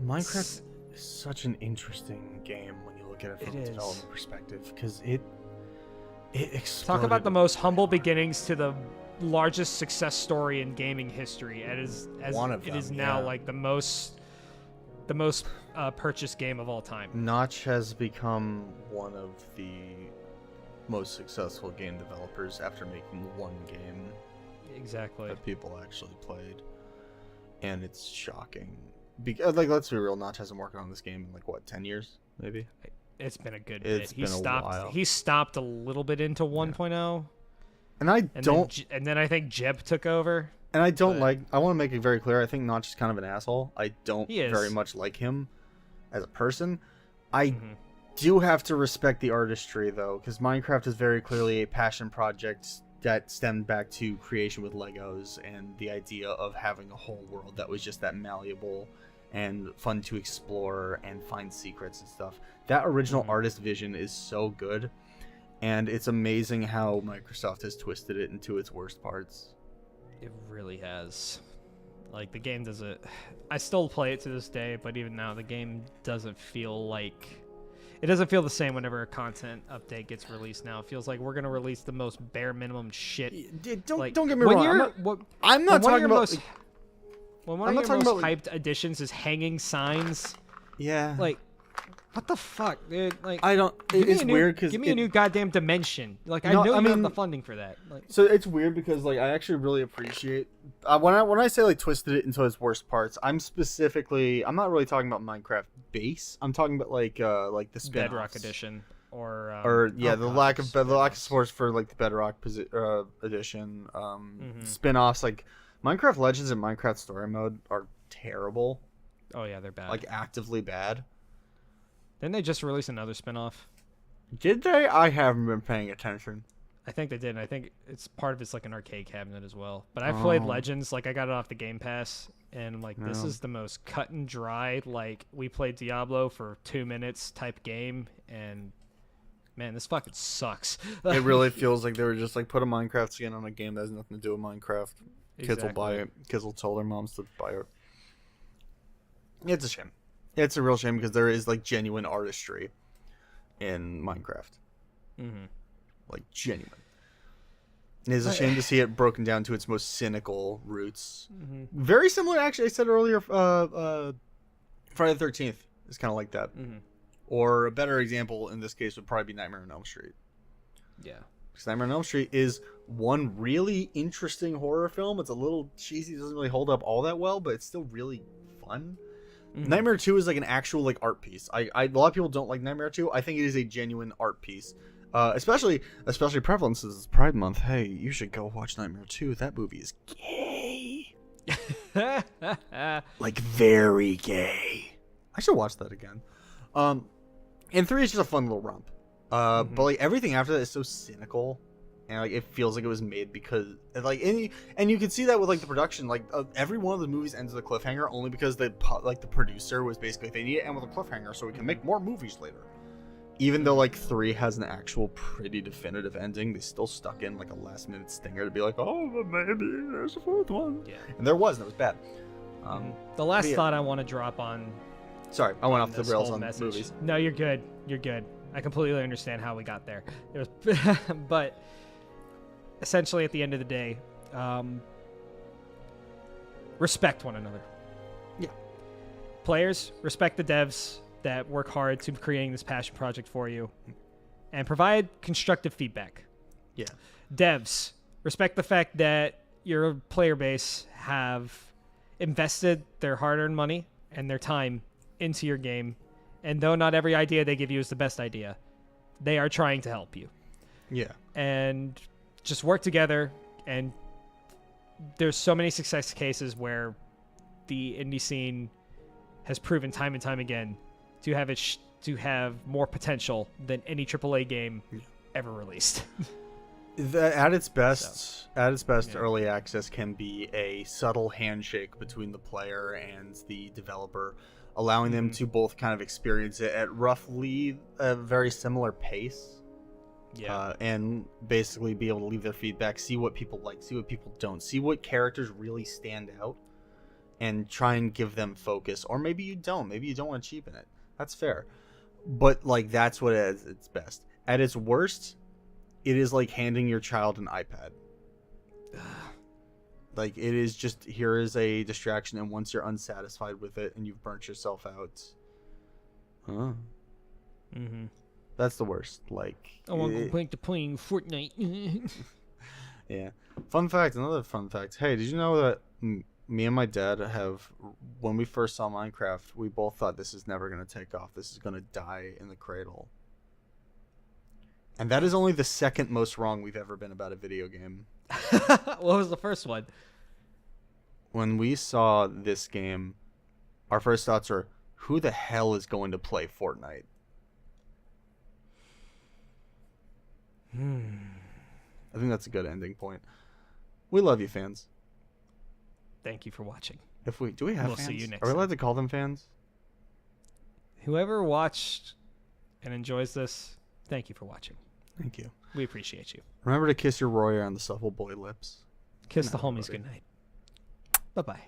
Minecraft is such an interesting game when you look at it from a development perspective, because it exploded. Talk about the most humble beginnings to the largest success story in gaming history. It is now like the most purchased game of all time. Notch has become one of the most successful game developers after making one game that people actually played, and it's shocking because, like, let's be real, Notch hasn't worked on this game in like what, 10 years maybe. It's been a good bit. It's been a while. He stopped a little bit into 1.0, and then I think Jeb took over, and I want to make it very clear, I think Notch is kind of an asshole. I don't very much like him as a person. I do have to respect the artistry, though, because Minecraft is very clearly a passion project that stemmed back to creation with Legos and the idea of having a whole world that was just that malleable and fun to explore and find secrets and stuff. That original artist vision is so good, and it's amazing how Microsoft has twisted it into its worst parts. It really has. Like, the game doesn't... I still play it to this day, but even now, the game doesn't feel like... It doesn't feel the same whenever a content update gets released now. It feels like we're going to release the most bare minimum shit. Don't get me wrong. I'm not talking about... When one of your most hyped additions is hanging signs... Yeah. Like, what the fuck, dude? Like, I don't... It's weird because... Give me a new goddamn dimension. Like, I know you have the funding for that. Like, so it's weird because, like, I actually really appreciate... when I say, like, twisted it into its worst parts, I'm not really talking about Minecraft base. I'm talking about, like the spin-offs. Bedrock Edition. The lack of support for, like, the Bedrock Edition. Spin-offs, like... Minecraft Legends and Minecraft Story Mode are terrible. Oh, yeah, they're bad. Like, actively bad. Didn't they just release another spin-off? Did they? I haven't been paying attention. I think they did, and I think it's part of it's like an arcade cabinet as well. But I've played Legends, like I got it off the Game Pass, and like this is the most cut and dry, like we played Diablo for 2 minutes type game, and man, this fucking sucks. It really feels like they were just like, put a Minecraft skin on a game that has nothing to do with Minecraft. Kids will buy it. Kids will tell their moms to buy it. It's a shame. It's a real shame because there is like genuine artistry in Minecraft. Like genuine. It is a shame to see it broken down to its most cynical roots. Very similar, actually. I said earlier, Friday the 13th is kind of like that. Or a better example in this case would probably be Nightmare on Elm Street. Yeah. Because Nightmare on Elm Street is one really interesting horror film. It's a little cheesy, doesn't really hold up all that well, but it's still really fun. Nightmare 2 is like an actual like art piece. A lot of people don't like Nightmare 2. I think it is a genuine art piece. Especially prevalent since it's Pride Month. Hey, you should go watch Nightmare 2. That movie is gay. Like very gay. I should watch that again. And 3 is just a fun little romp. But like everything after that is so cynical, and like it feels like it was made because like and you can see that with like the production. Like every one of the movies ends with a cliffhanger only because the producer was basically, they need to end with a cliffhanger so we can make more movies later. Even though like 3 has an actual pretty definitive ending, they still stuck in like a last minute stinger to be like, oh, but maybe there's a 4th one. Yeah, and there was, and it was bad. The last thought I want to drop on. Sorry, I went off the rails on movies. No, you're good. You're good. I completely understand how we got there. It was, but essentially, at the end of the day, respect one another. Yeah. Players, respect the devs that work hard to creating this passion project for you, and provide constructive feedback. Yeah. Devs, respect the fact that your player base have invested their hard-earned money and their time into your game, and though not every idea they give you is the best idea, they are trying to help you. Yeah. And just work together, and there's so many success cases where the indie scene has proven time and time again to have to have more potential than any AAA game ever released. At its best, early access can be a subtle handshake between the player and the developer, allowing them to both kind of experience it at roughly a very similar pace. Yeah. And basically be able to leave their feedback, see what people like, see what people don't, see what characters really stand out, and try and give them focus. Or maybe you don't. Maybe you don't want to cheapen it. That's fair. But, like, that's what it is at its best. At its worst, it is like handing your child an iPad. Like, it is just, here is a distraction, and once you're unsatisfied with it and you've burnt yourself out, that's the worst. Like, I want to go back to playing Fortnite. Yeah. Another fun fact. Hey, did you know that me and my dad have, when we first saw Minecraft, we both thought this is never going to take off. This is going to die in the cradle. And that is only the second most wrong we've ever been about a video game. What was the first one? When we saw this game, our first thoughts were, who the hell is going to play Fortnite? I think that's a good ending point. We love you, fans. Thank you for watching. Do we have We'll fans? see you next Are we allowed time. to call them fans? Whoever watched and enjoys this, thank you for watching. Thank you. We appreciate you. Remember to kiss your Royer on the supple boy lips. Kiss Good the night, homies everybody. goodnight. Bye-bye.